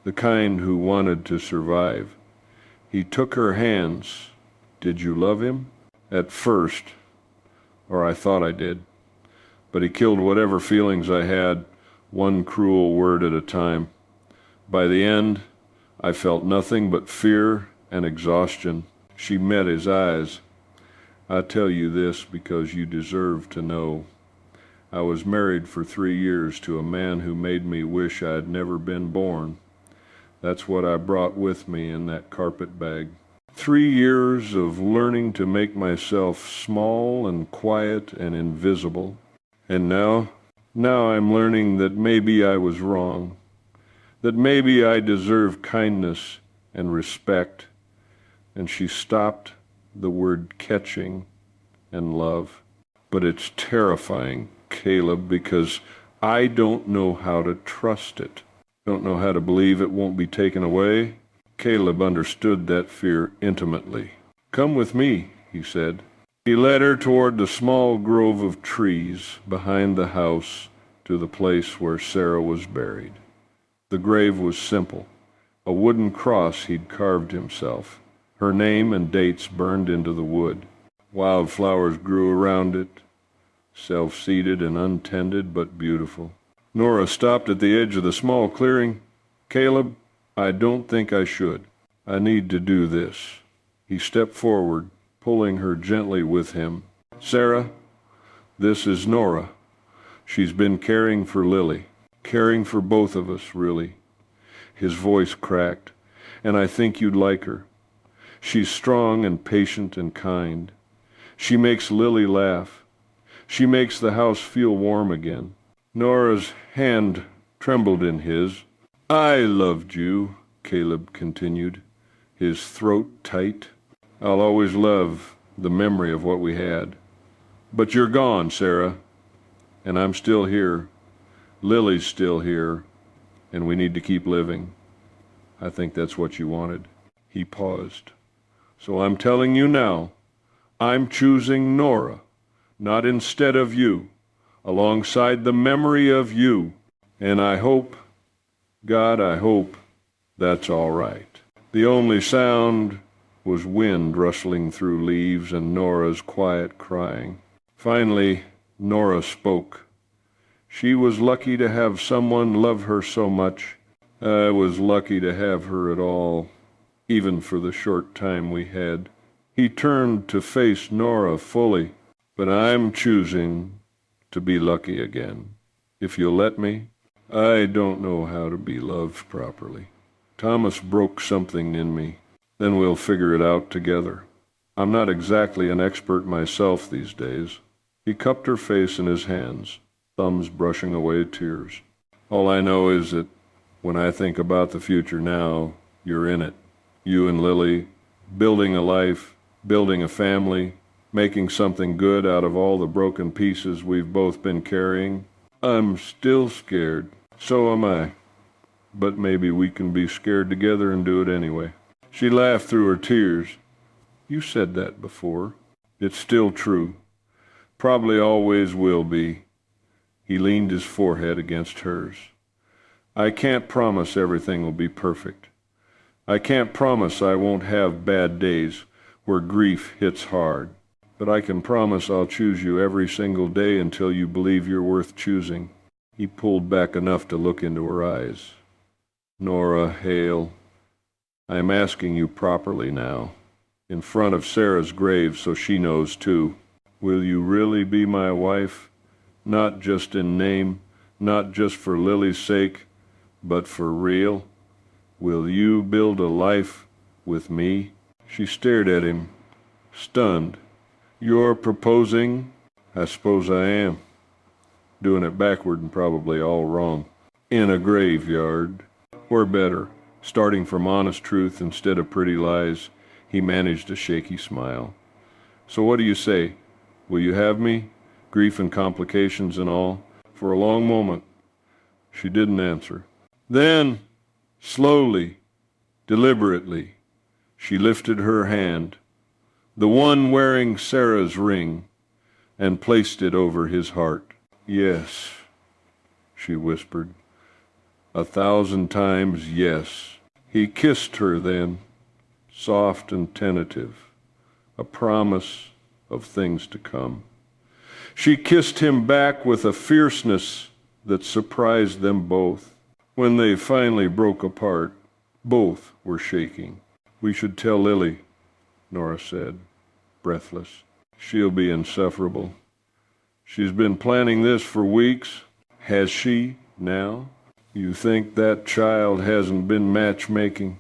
the kind who wanted to survive. He took her hands. Did you love him? At first, or I thought I did. But he killed whatever feelings I had, one cruel word at a time. By the end, I felt nothing but fear and exhaustion. She met his eyes. I tell you this because you deserve to know. I was married for 3 years to a man who made me wish I'd never been born. That's what I brought with me in that carpet bag. 3 years of learning to make myself small and quiet and invisible. And now I'm learning that maybe I was wrong. That maybe I deserve kindness and respect. And she stopped the word catching and love. But it's terrifying, Caleb, because I don't know how to trust it. Don't know how to believe it won't be taken away. Caleb understood that fear intimately. Come with me, he said. He led her toward the small grove of trees behind the house to the place where Sarah was buried. The grave was simple, a wooden cross he'd carved himself, her name and dates burned into the wood. Wildflowers grew around it, self-seeded and untended, but beautiful. Nora stopped at the edge of the small clearing. "Caleb, I don't think I should. I need to do this." He stepped forward, pulling her gently with him. "Sarah, this is Nora. She's been caring for Lily, caring for both of us, really." His voice cracked. "And I think you'd like her. She's strong and patient and kind. She makes Lily laugh. She makes the house feel warm again." Nora's hand trembled in his. "I loved you," Caleb continued, his throat tight. "I'll always love the memory of what we had. But you're gone, Sarah, and I'm still here. Lily's still here, and we need to keep living. I think that's what you wanted." He paused. "So I'm telling you now, I'm choosing Nora, not instead of you, alongside the memory of you. And I hope, God, I hope that's all right." The only sound was wind rustling through leaves and Nora's quiet crying. Finally, Nora spoke. She was lucky to have someone love her so much. I was lucky to have her at all, even for the short time we had. He turned to face Nora fully. "But I'm choosing to be lucky again. If you'll let me. I don't know how to be loved properly. Thomas broke something in me. Then we'll figure it out together. I'm not exactly an expert myself these days." He cupped her face in his hands, thumbs brushing away tears. "All I know is that when I think about the future now, you're in it. You and Lily, building a life, building a family, making something good out of all the broken pieces we've both been carrying. I'm still scared. So am I. But maybe we can be scared together and do it anyway." She laughed through her tears. "You said that before." "It's still true. Probably always will be." He leaned his forehead against hers. "I can't promise everything will be perfect. I can't promise I won't have bad days where grief hits hard. But I can promise I'll choose you every single day until you believe you're worth choosing." He pulled back enough to look into her eyes. "Nora Hale, I'm asking you properly now, in front of Sarah's grave so she knows too. Will you really be my wife? Not just in name, not just for Lily's sake, but for real? Will you build a life with me?" She stared at him, stunned. "You're proposing?" "I suppose I am. Doing it backward and probably all wrong." "In a graveyard." "Or better, starting from honest truth instead of pretty lies." He managed a shaky smile. "So what do you say? Will you have me? Grief and complications and all?" For a long moment, she didn't answer. Then, slowly, deliberately, she lifted her hand, the one wearing Sarah's ring, and placed it over his heart. "Yes," she whispered. 1,000 times yes. He kissed her then, soft and tentative, a promise of things to come. She kissed him back with a fierceness that surprised them both. When they finally broke apart, both were shaking. "We should tell Lily," Nora said, breathless. "She'll be insufferable. She's been planning this for weeks." "Has she now?" "You think that child hasn't been matchmaking?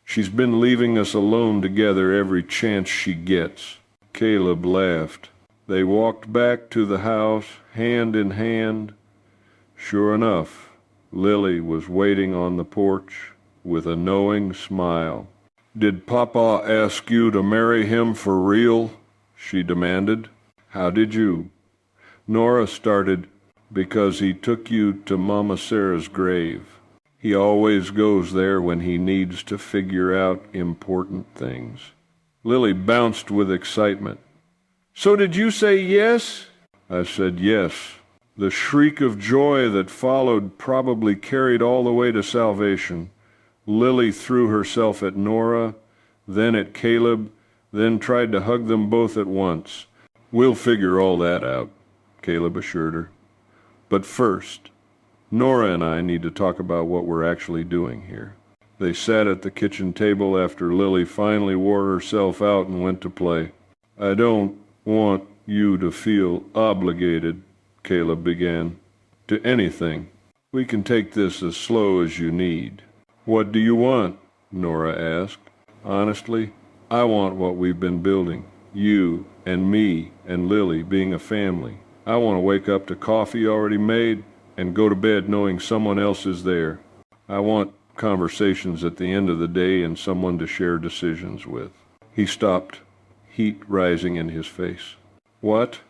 She's been leaving us alone together every chance she gets." Caleb laughed. They walked back to the house, hand in hand. Sure enough, Lily was waiting on the porch with a knowing smile. "Did Papa ask you to marry him for real?" she demanded. "How did you?" Nora started. "Because he took you to Mama Sarah's grave. He always goes there when he needs to figure out important things." Lily bounced with excitement. "So did you say yes?" "I said yes." The shriek of joy that followed probably carried all the way to salvation. Lily threw herself at Nora, then at Caleb, then tried to hug them both at once. "We'll figure all that out," Caleb assured her. "But first, Nora and I need to talk about what we're actually doing here." They sat at the kitchen table after Lily finally wore herself out and went to play. "I don't want you to feel obligated," Caleb began, "to anything. We can take this as slow as you need." "What do you want?" Nora asked. "Honestly, I want what we've been building. You and me and Lily being a family. I want to wake up to coffee already made and go to bed knowing someone else is there. I want conversations at the end of the day and someone to share decisions with." He stopped, heat rising in his face. "What?"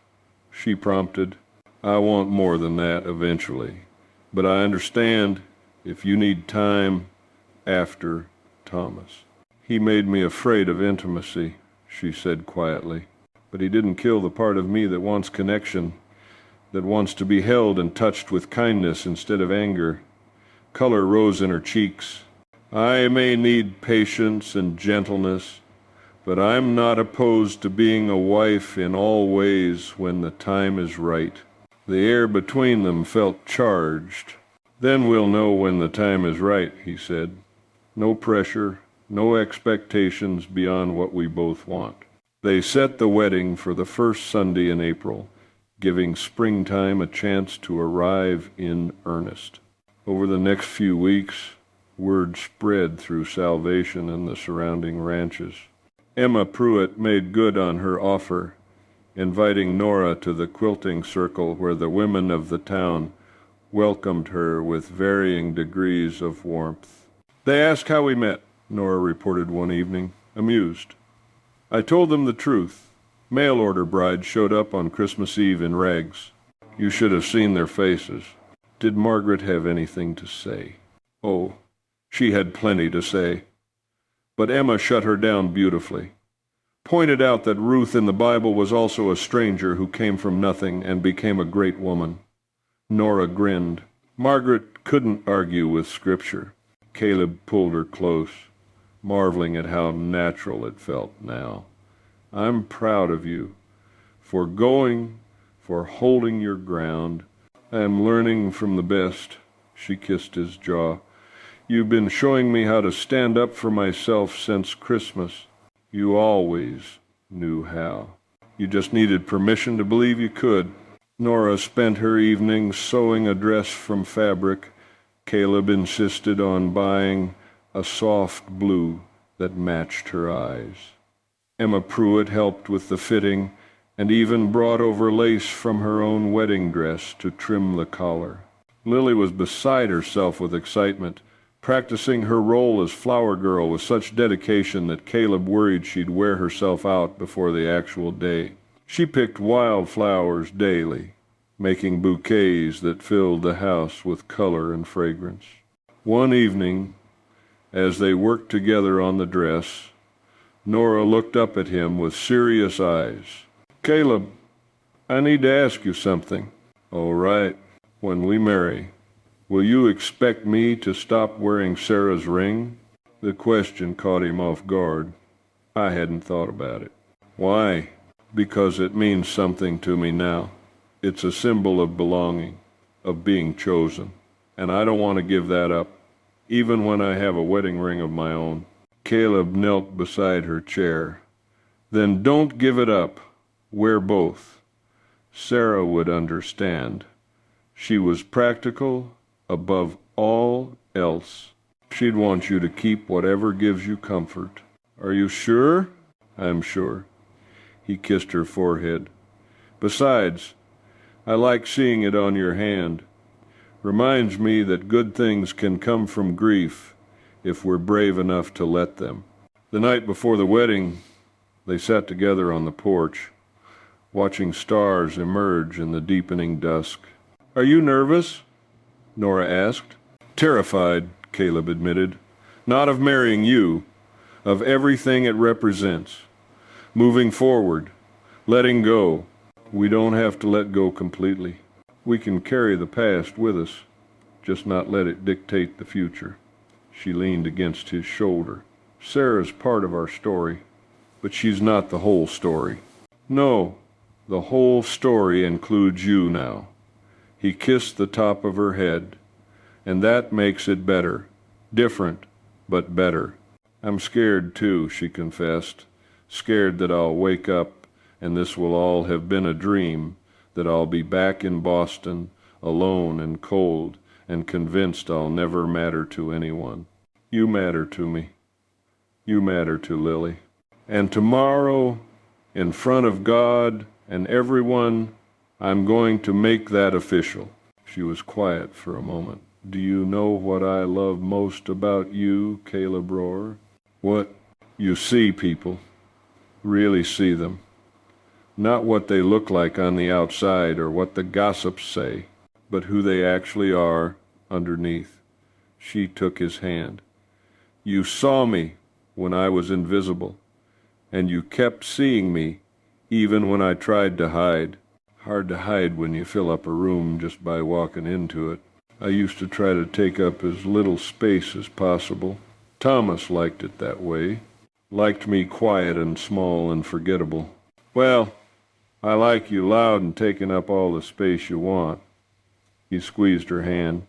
she prompted. "I want more than that eventually. But I understand if you need time after Thomas." "He made me afraid of intimacy," she said quietly. "But he didn't kill the part of me that wants connection, that wants to be held and touched with kindness instead of anger." Color rose in her cheeks. "I may need patience and gentleness, but I'm not opposed to being a wife in all ways when the time is right." The air between them felt charged. "Then we'll know when the time is right," he said. "No pressure, no expectations beyond what we both want." They set the wedding for the first Sunday in April, giving springtime a chance to arrive in earnest. Over the next few weeks, word spread through Salvation and the surrounding ranches. Emma Pruitt made good on her offer, inviting Nora to the quilting circle where the women of the town welcomed her with varying degrees of warmth. "They asked how we met," Nora reported one evening, amused. "I told them the truth. Mail-order brides showed up on Christmas Eve in rags. You should have seen their faces." Did Margaret have anything to say? Oh, she had plenty to say. But Emma shut her down beautifully. Pointed out that Ruth in the Bible was also a stranger who came from nothing and became a great woman. Nora grinned. Margaret couldn't argue with Scripture. Caleb pulled her close, marveling at how natural it felt now. "I'm proud of you, for holding your ground. I am learning from the best." She kissed his jaw. "You've been showing me how to stand up for myself since Christmas. You always knew how. You just needed permission to believe you could." Nora spent her evenings sewing a dress from fabric. Caleb insisted on buying a soft blue that matched her eyes. Emma Pruitt helped with the fitting and even brought over lace from her own wedding dress to trim the collar. Lily was beside herself with excitement, practicing her role as flower girl with such dedication that Caleb worried she'd wear herself out before the actual day. She picked wild flowers daily, making bouquets that filled the house with color and fragrance. One evening, as they worked together on the dress, Nora looked up at him with serious eyes. "Caleb, I need to ask you something." "All right. When we marry, will you expect me to stop wearing Sarah's ring?" The question caught him off guard. I hadn't thought about it. "Why?" "Because it means something to me now. It's a symbol of belonging, of being chosen, and I don't want to give that up, even when I have a wedding ring of my own." Caleb knelt beside her chair. "Then don't give it up. Wear both." Sarah would understand. She was practical above all else. She'd want you to keep whatever gives you comfort. "Are you sure?" "I'm sure." He kissed her forehead. "Besides, I like seeing it on your hand. Reminds me that good things can come from grief if we're brave enough to let them." The night before the wedding, they sat together on the porch, watching stars emerge in the deepening dusk. "Are you nervous?" Nora asked. "Terrified," Caleb admitted. "Not of marrying you, of everything it represents. Moving forward, letting go. We don't have to let go completely. We can carry the past with us, just not let it dictate the future." She leaned against his shoulder. "Sarah's part of our story. But she's not the whole story. No, the whole story includes you now. He kissed the top of her head, and that makes it better. Different, but better. I'm scared too, she confessed. Scared that I'll wake up and this will all have been a dream, that I'll be back in Boston, alone and cold, and convinced I'll never matter to anyone. You matter to me. You matter to Lily. And tomorrow, in front of God and everyone, I'm going to make that official. She was quiet for a moment. Do you know what I love most about you, Caleb Rohr? What? You see people. Really see them. Not what they look like on the outside or what the gossips say, but who they actually are underneath. She took his hand. You saw me when I was invisible, and you kept seeing me even when I tried to hide. Hard to hide when you fill up a room just by walking into it. I used to try to take up as little space as possible. Thomas liked it that way. Liked me quiet and small and forgettable. Well, I like you loud and taking up all the space you want. He squeezed her hand.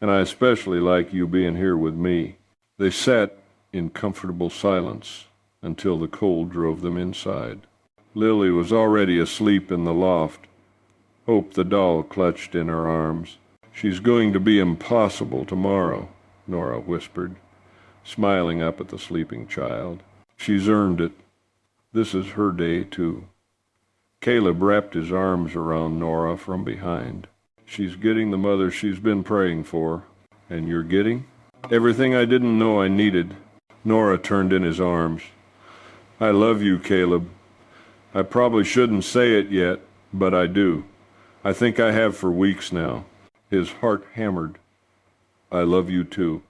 And I especially like you being here with me. They sat in comfortable silence until the cold drove them inside. Lily was already asleep in the loft. Hope the doll clutched in her arms. She's going to be impossible tomorrow, Nora whispered, smiling up at the sleeping child. She's earned it. This is her day, too. Caleb wrapped his arms around Nora from behind. She's getting the mother she's been praying for. And you're getting? Everything I didn't know I needed. Nora turned in his arms. I love you, Caleb. I probably shouldn't say it yet, but I do. I think I have for weeks now. His heart hammered. I love you too.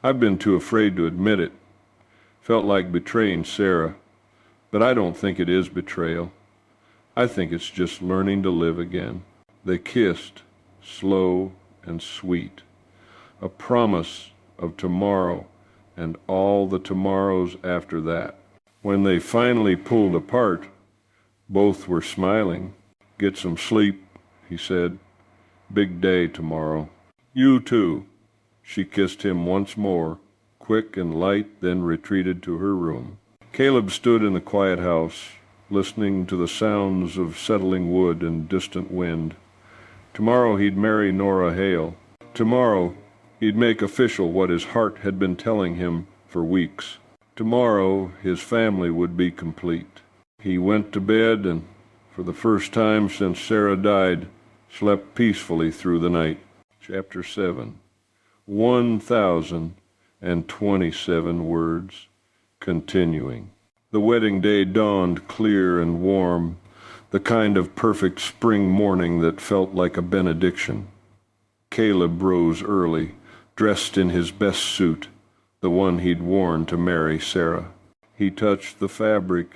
I've been too afraid to admit it. Felt like betraying Sarah. But I don't think it is betrayal. I think it's just learning to live again. They kissed, slow and sweet. A promise of tomorrow and all the tomorrows after that. When they finally pulled apart, both were smiling. Get some sleep, he said. Big day tomorrow. You too. She kissed him once more, quick and light, then retreated to her room. Caleb stood in the quiet house, listening to the sounds of settling wood and distant wind. Tomorrow he'd marry Nora Hale. Tomorrow he'd make official what his heart had been telling him for weeks. Tomorrow his family would be complete. He went to bed and, for the first time since Sarah died, slept peacefully through the night. Chapter 7. 1,027 words. Continuing. The wedding day dawned clear and warm, the kind of perfect spring morning that felt like a benediction. Caleb rose early, dressed in his best suit, the one he'd worn to marry Sarah. He touched the fabric,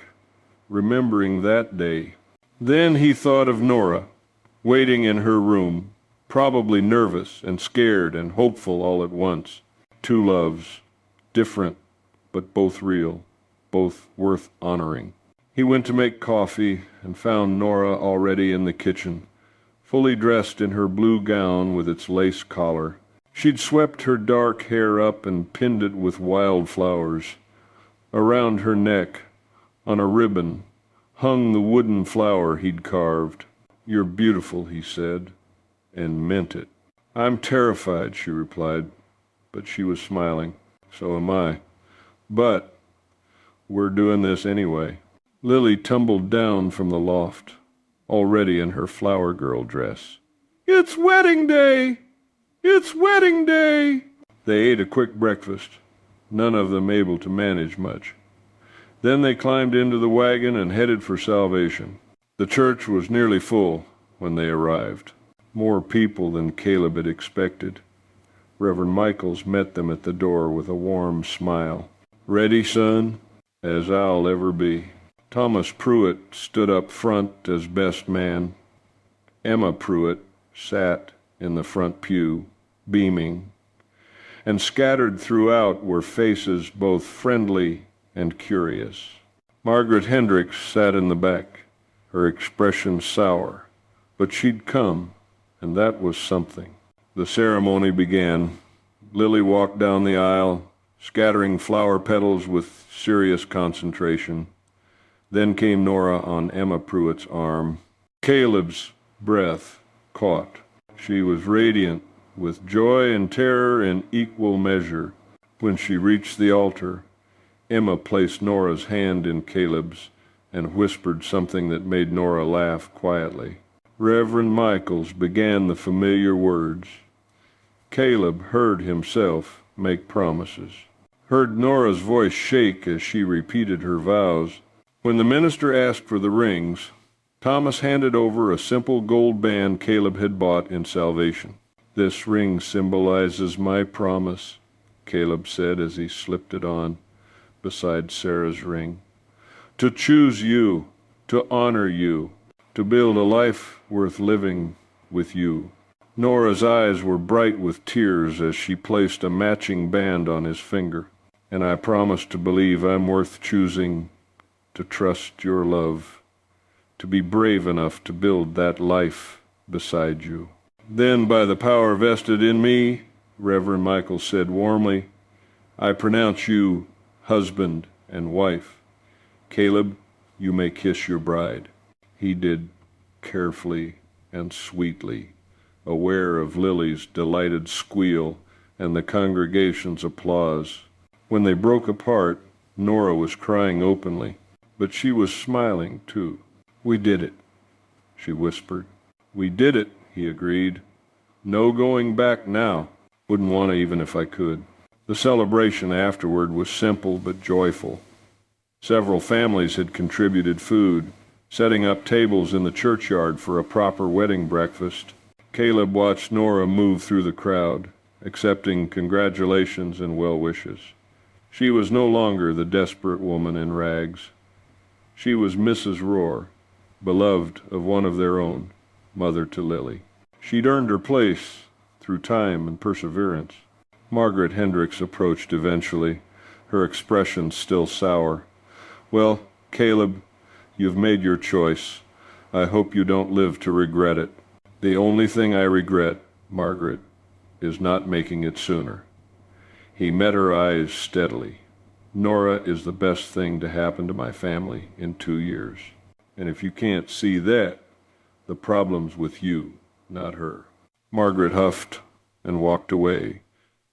remembering that day. Then he thought of Nora, waiting in her room, probably nervous and scared and hopeful all at once. Two loves, different, but both real, both worth honoring. He went to make coffee and found Nora already in the kitchen, fully dressed in her blue gown with its lace collar. She'd swept her dark hair up and pinned it with wildflowers. Around her neck, on a ribbon, hung the wooden flower he'd carved. You're beautiful, he said, and meant it. I'm terrified, she replied, but she was smiling. So am I. But we're doing this anyway. Lily tumbled down from the loft, already in her flower girl dress. It's wedding day! It's wedding day! They ate a quick breakfast, none of them able to manage much. Then they climbed into the wagon and headed for Salvation. The church was nearly full when they arrived. More people than Caleb had expected. Reverend Michaels met them at the door with a warm smile. Ready, son? As I'll ever be. Thomas Pruitt stood up front as best man. Emma Pruitt sat in the front pew, beaming. And scattered throughout were faces both friendly and curious. Margaret Hendricks sat in the back, her expression sour. But she'd come, and that was something. The ceremony began. Lily walked down the aisle, scattering flower petals with serious concentration. Then came Nora on Emma Pruitt's arm. Caleb's breath caught. She was radiant with joy and terror in equal measure. When she reached the altar, Emma placed Nora's hand in Caleb's and whispered something that made Nora laugh quietly. Reverend Michaels began the familiar words. Caleb heard himself make promises, heard Nora's voice shake as she repeated her vows. When the minister asked for the rings, Thomas handed over a simple gold band Caleb had bought in salvation. "This ring symbolizes my promise," Caleb said as he slipped it on beside Sarah's ring. "To choose you, to honor you, to build a life worth living with you." Nora's eyes were bright with tears as she placed a matching band on his finger. "And I promise to believe I'm worth choosing, to trust your love, to be brave enough to build that life beside you." "Then, by the power vested in me," Reverend Michael said warmly, "I pronounce you husband and wife. Caleb, you may kiss your bride." He did, carefully and sweetly, aware of Lily's delighted squeal and the congregation's applause. When they broke apart, Nora was crying openly, but she was smiling too. "We did it," she whispered. "We did it," he agreed. "No going back now. Wouldn't want to even if I could." The celebration afterward was simple but joyful. Several families had contributed food, setting up tables in the churchyard for a proper wedding breakfast. Caleb watched Nora move through the crowd, accepting congratulations and well wishes. She was no longer the desperate woman in rags. She was Mrs. Rohr, beloved of one of their own, mother to Lily. She'd earned her place through time and perseverance. Margaret Hendricks approached eventually, her expression still sour. "Well, Caleb, you've made your choice. I hope you don't live to regret it." "The only thing I regret, Margaret, is not making it sooner." He met her eyes steadily. "Nora is the best thing to happen to my family in 2 years. And if you can't see that, the problem's with you, not her." Margaret huffed and walked away,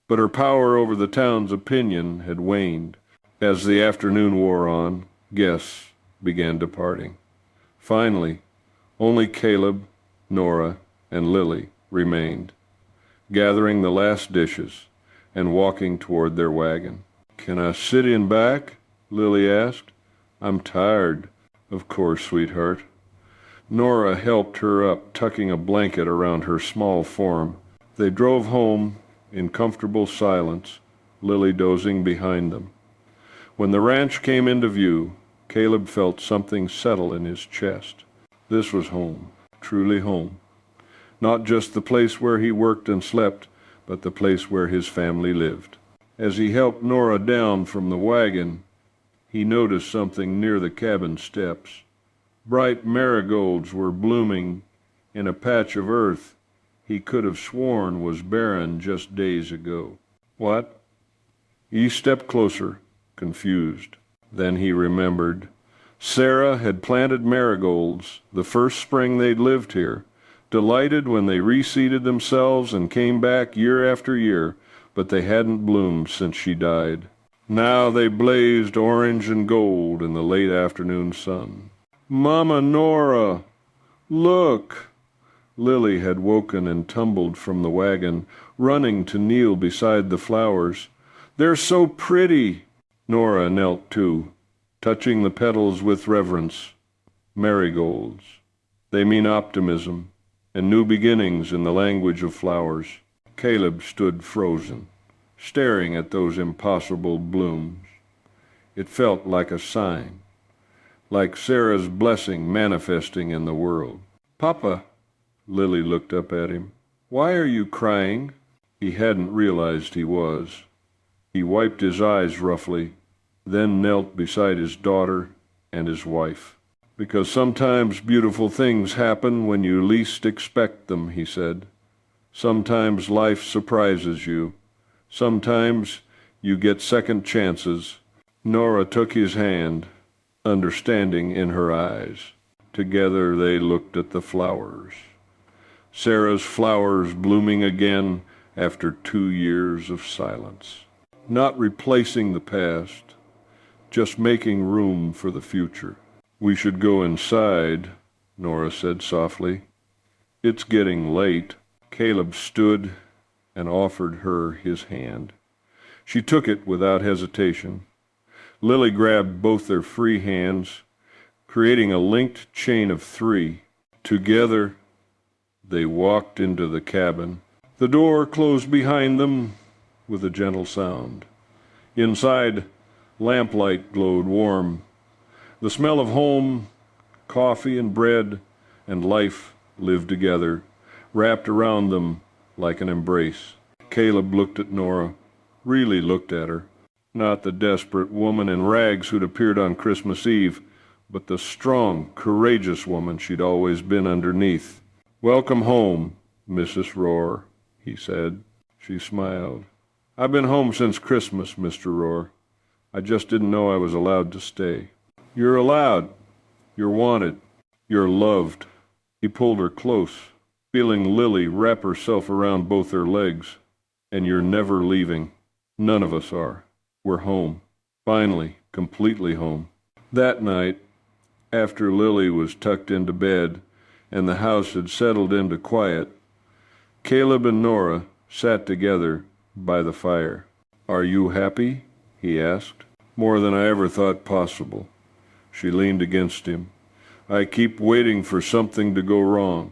but her power over the town's opinion had waned. As the afternoon wore on, guests began departing. Finally, only Caleb, Nora, and Lily remained, gathering the last dishes and walking toward their wagon. "Can I sit in back?" Lily asked. "I'm tired." "Of course, sweetheart." Nora helped her up, tucking a blanket around her small form. They drove home in comfortable silence, Lily dozing behind them. When the ranch came into view, Caleb felt something settle in his chest. This was home, truly home. Not just the place where he worked and slept, but the place where his family lived. As he helped Nora down from the wagon, he noticed something near the cabin steps. Bright marigolds were blooming in a patch of earth he could have sworn was barren just days ago. "What?" He stepped closer, confused. Then he remembered. Sarah had planted marigolds the first spring they'd lived here, delighted when they reseeded themselves and came back year after year, but they hadn't bloomed since she died. Now they blazed orange and gold in the late afternoon sun. "Mama Nora, look!" Lily had woken and tumbled from the wagon, running to kneel beside the flowers. "They're so pretty!" Nora knelt too, touching the petals with reverence. Marigolds. They mean optimism and new beginnings in the language of flowers. Caleb stood frozen, staring at those impossible blooms. It felt like a sign, like Sarah's blessing manifesting in the world. "Papa," Lily looked up at him. "Why are you crying?" He hadn't realized he was. He wiped his eyes roughly, then knelt beside his daughter and his wife. "Because sometimes beautiful things happen when you least expect them," he said. "Sometimes life surprises you. Sometimes you get second chances." Nora took his hand, understanding in her eyes. Together they looked at the flowers. Sarah's flowers blooming again after 2 years of silence. Not replacing the past, just making room for the future. "We should go inside," Nora said softly. "It's getting late." Caleb stood and offered her his hand. She took it without hesitation. Lily grabbed both their free hands, creating a linked chain of 3. Together, they walked into the cabin. The door closed behind them with a gentle sound. Inside, lamplight glowed warm. The smell of home, coffee and bread, and life lived together, wrapped around them like an embrace. Caleb looked at Nora, really looked at her. Not the desperate woman in rags who'd appeared on Christmas Eve, but the strong, courageous woman she'd always been underneath. "Welcome home, Mrs. Rohr," he said. She smiled. "I've been home since Christmas, Mr. Rohr. I just didn't know I was allowed to stay." "You're allowed. You're wanted. You're loved." He pulled her close, feeling Lily wrap herself around both her legs. "And you're never leaving. None of us are. We're home. Finally, completely home." That night, after Lily was tucked into bed and the house had settled into quiet, Caleb and Nora sat together by the fire. "Are you happy?" he asked. "More than I ever thought possible." She leaned against him. "I keep waiting for something to go wrong,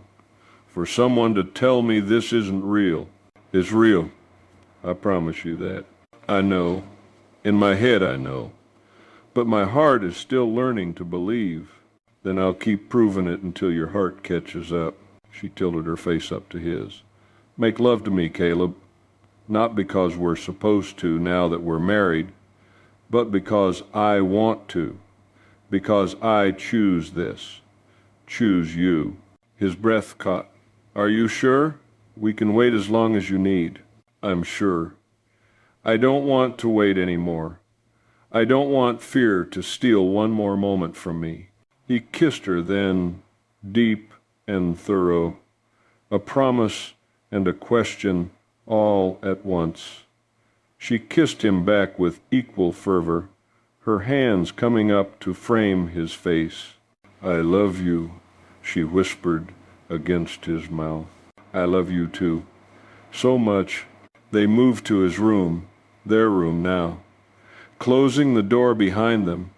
for someone to tell me this isn't real." "It's real. I promise you that." "I know. In my head I know. But my heart is still learning to believe." "Then I'll keep proving it until your heart catches up." She tilted her face up to his. "Make love to me, Caleb. Not because we're supposed to now that we're married, but because I want to. Because I choose this. Choose you." His breath caught. "Are you sure? We can wait as long as you need." "I'm sure. I don't want to wait anymore. I don't want fear to steal one more moment from me." He kissed her then, deep and thorough, a promise and a question all at once. She kissed him back with equal fervor, her hands coming up to frame his face. "I love you," she whispered against his mouth. "I love you too. So much." They moved to his room, their room now, closing the door behind them,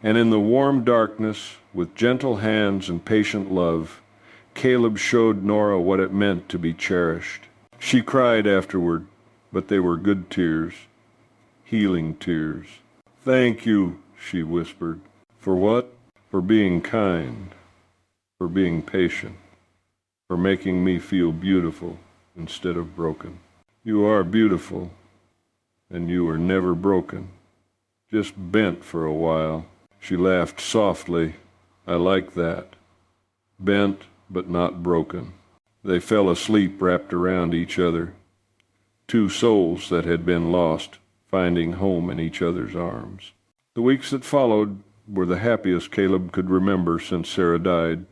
and in the warm darkness, with gentle hands and patient love, Caleb showed Nora what it meant to be cherished. She cried afterward, but they were good tears, healing tears. "Thank you," she whispered. "For what?" "For being kind, for being patient, for making me feel beautiful instead of broken." "You are beautiful, and you were never broken. Just bent for a while." She laughed softly. "I like that. Bent, but not broken." They fell asleep wrapped around each other. Two souls that had been lost, finding home in each other's arms. The weeks that followed were the happiest Caleb could remember since Sarah died.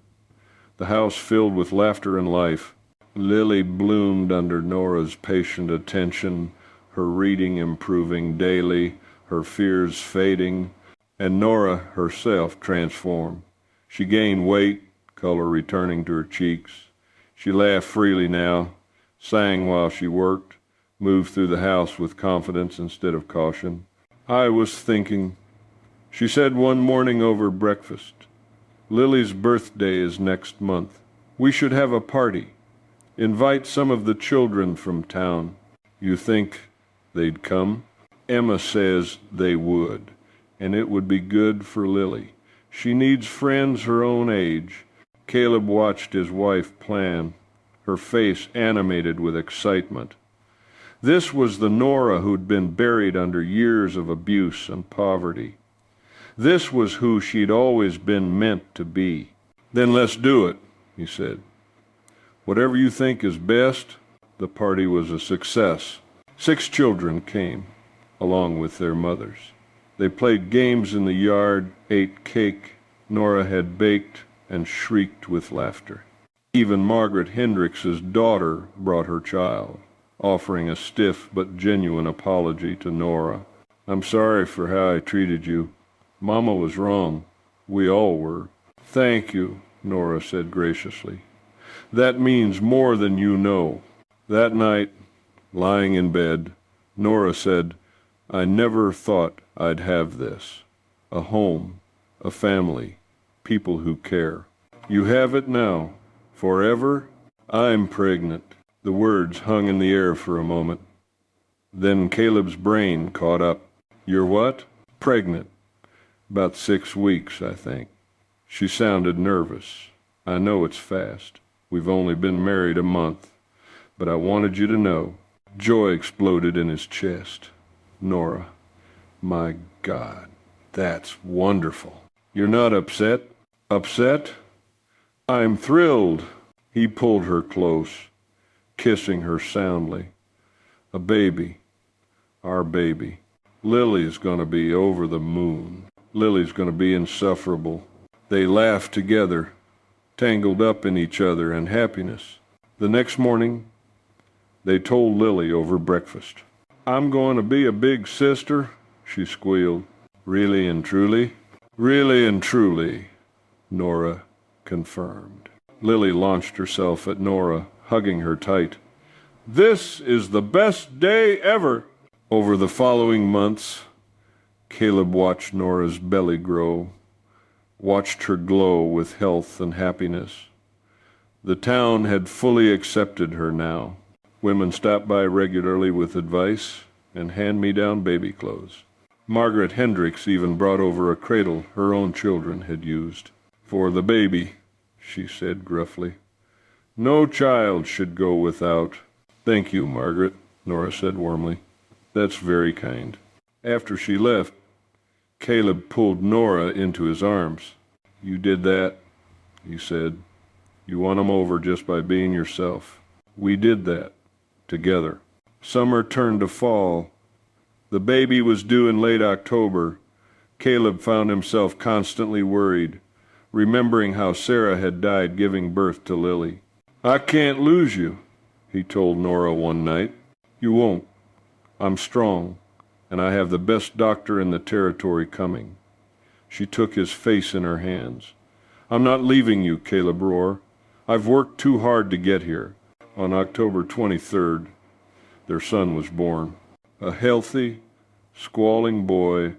The house filled with laughter and life. Lily bloomed under Nora's patient attention, her reading improving daily, her fears fading, and Nora herself transformed. She gained weight, color returning to her cheeks. She laughed freely now, sang while she worked, moved through the house with confidence instead of caution. "I was thinking," she said one morning over breakfast, "Lily's birthday is next month. We should have a party. Invite some of the children from town." "You think they'd come?" "Emma says they would, and it would be good for Lily. She needs friends her own age." Caleb watched his wife plan, her face animated with excitement. This was the Nora who'd been buried under years of abuse and poverty. This was who she'd always been meant to be. "Then let's do it," he said. "Whatever you think is best." The party was a success. 6 children came, along with their mothers. They played games in the yard, ate cake Nora had baked, and shrieked with laughter. Even Margaret Hendricks's daughter brought her child, offering a stiff but genuine apology to Nora. "I'm sorry for how I treated you. Mama was wrong. We all were." "Thank you," Nora said graciously. "That means more than you know." That night, lying in bed, Nora said, "I never thought I'd have this. A home, a family, people who care. You have it now. Forever. I'm pregnant." The words hung in the air for a moment. Then Caleb's brain caught up. "You're what?" "Pregnant. About 6 weeks, I think." She sounded nervous. "I know it's fast. We've only been married a month. But I wanted you to know." Joy exploded in his chest. "Nora, my God, that's wonderful." "You're not upset?" "Upset? I'm thrilled." He pulled her close, kissing her soundly. "A baby. Our baby. Lily's going to be over the moon. Lily's going to be insufferable." They laughed together, tangled up in each other and happiness. The next morning, they told Lily over breakfast. "I'm going to be a big sister," she squealed. "Really and truly?" "Really and truly," Nora confirmed. Lily launched herself at Nora, hugging her tight. "This is the best day ever." Over the following months, Caleb watched Nora's belly grow, watched her glow with health and happiness. The town had fully accepted her now. Women stopped by regularly with advice and hand-me-down baby clothes. Margaret Hendricks even brought over a cradle her own children had used. "For the baby," she said gruffly. "No child should go without." "Thank you, Margaret," Nora said warmly. "That's very kind." After she left, Caleb pulled Nora into his arms. "You did that," he said. "You won 'em over just by being yourself. We did that. Together." Summer turned to fall. The baby was due in late October. Caleb found himself constantly worried, remembering how Sarah had died giving birth to Lily. "I can't lose you," he told Nora one night. "You won't. I'm strong, and I have the best doctor in the territory coming." She took his face in her hands. "I'm not leaving you, Caleb Rohr. I've worked too hard to get here." On October 23rd, their son was born. A healthy, squalling boy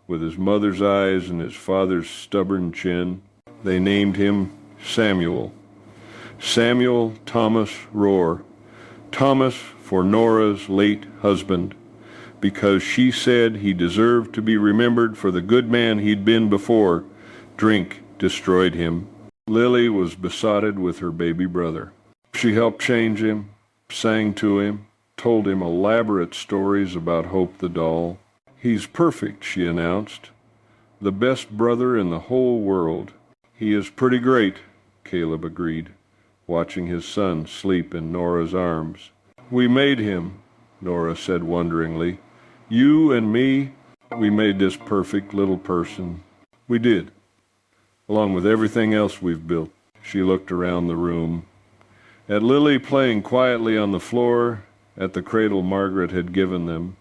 with his mother's eyes and his father's stubborn chin. They named him Samuel. Samuel Thomas Rohr. Thomas for Nora's late husband, because she said he deserved to be remembered for the good man he'd been before drink destroyed him. Lily was besotted with her baby brother. She helped change him, sang to him, told him elaborate stories about Hope the doll. "He's perfect," she announced. "The best brother in the whole world." "He is pretty great," Caleb agreed, watching his son sleep in Nora's arms. "We made him," Nora said wonderingly. "You and me, we made this perfect little person. We did, along with everything else we've built." She looked around the room, at Lily playing quietly on the floor, at the cradle Margaret had given them,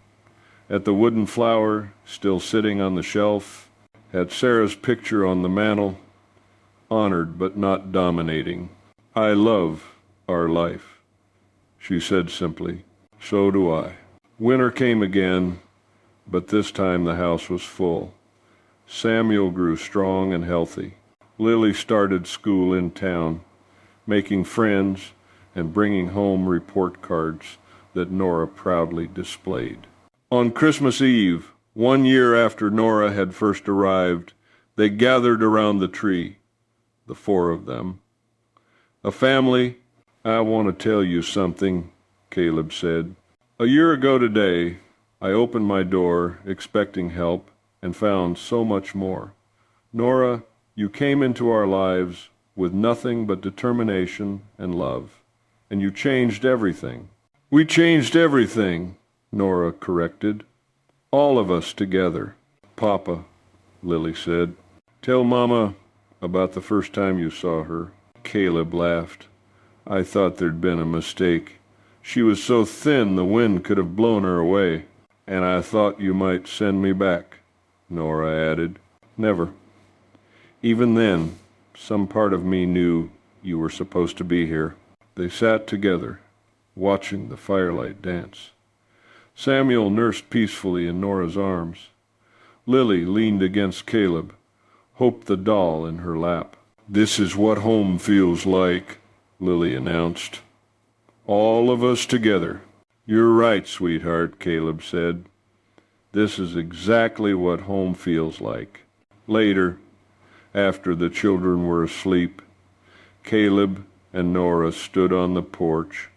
at the wooden flower still sitting on the shelf, at Sarah's picture on the mantel, honored but not dominating. "I love our life," she said simply. "So do I." Winter came again, but this time the house was full. Samuel grew strong and healthy. Lily started school in town, making friends and bringing home report cards that Nora proudly displayed. On Christmas Eve, 1 year after Nora had first arrived, they gathered around the tree, the 4 of them. A family. "I want to tell you something," Caleb said. "A year ago today, I opened my door expecting help, and found so much more. Nora, you came into our lives with nothing but determination and love, and you changed everything. We changed everything, Nora corrected. All of us together. Papa, Lily said. Tell Mama about the first time you saw her. Caleb laughed. I thought there'd been a mistake. She was so thin the wind could have blown her away. And I thought you might send me back, Nora added. Never. Even then, some part of me knew you were supposed to be here. They sat together, watching the firelight dance. Samuel nursed peacefully in Nora's arms. Lily leaned against Caleb, Hope the doll in her lap. This is what home feels like, Lily announced. All of us together. You're right, sweetheart, Caleb said. This is exactly what home feels like. Later, after the children were asleep, Caleb and Nora stood on the porch,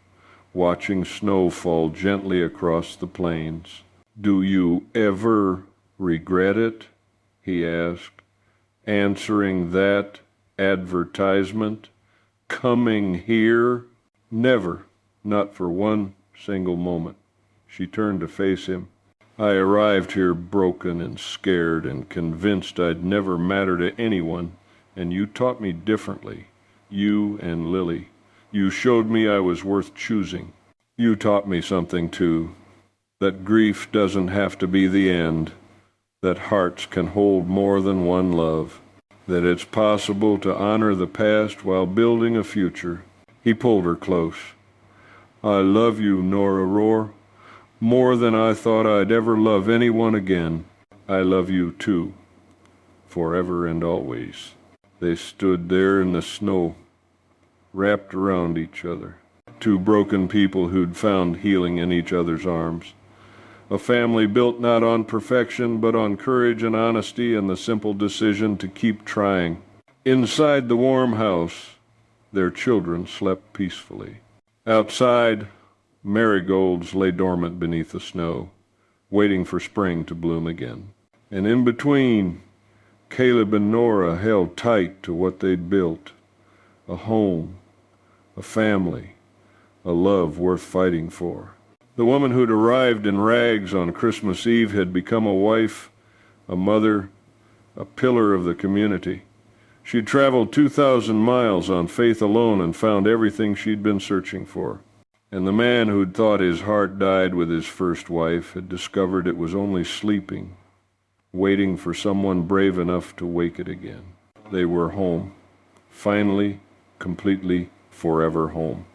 watching snow fall gently across the plains. Do you ever regret it? He asked, answering that advertisement. Coming here? Never, not for one single moment. She turned to face him. I arrived here broken and scared and convinced I'd never matter to anyone, and you taught me differently. You and Lily. You showed me I was worth choosing. You taught me something, too, that grief doesn't have to be the end, that hearts can hold more than one love, that it's possible to honor the past while building a future. He pulled her close. I love you, Nora Rohr, more than I thought I'd ever love anyone again. I love you, too, forever and always. They stood there in the snow, wrapped around each other. Two broken people who'd found healing in each other's arms. A family built not on perfection, but on courage and honesty and the simple decision to keep trying. Inside the warm house, their children slept peacefully. Outside, marigolds lay dormant beneath the snow, waiting for spring to bloom again. And in between, Caleb and Nora held tight to what they'd built. A home, a family, a love worth fighting for. The woman who'd arrived in rags on Christmas Eve had become a wife, a mother, a pillar of the community. She'd traveled 2,000 miles on faith alone and found everything she'd been searching for. And the man who'd thought his heart died with his first wife had discovered it was only sleeping, waiting for someone brave enough to wake it again. They were home. Finally, completely, forever home.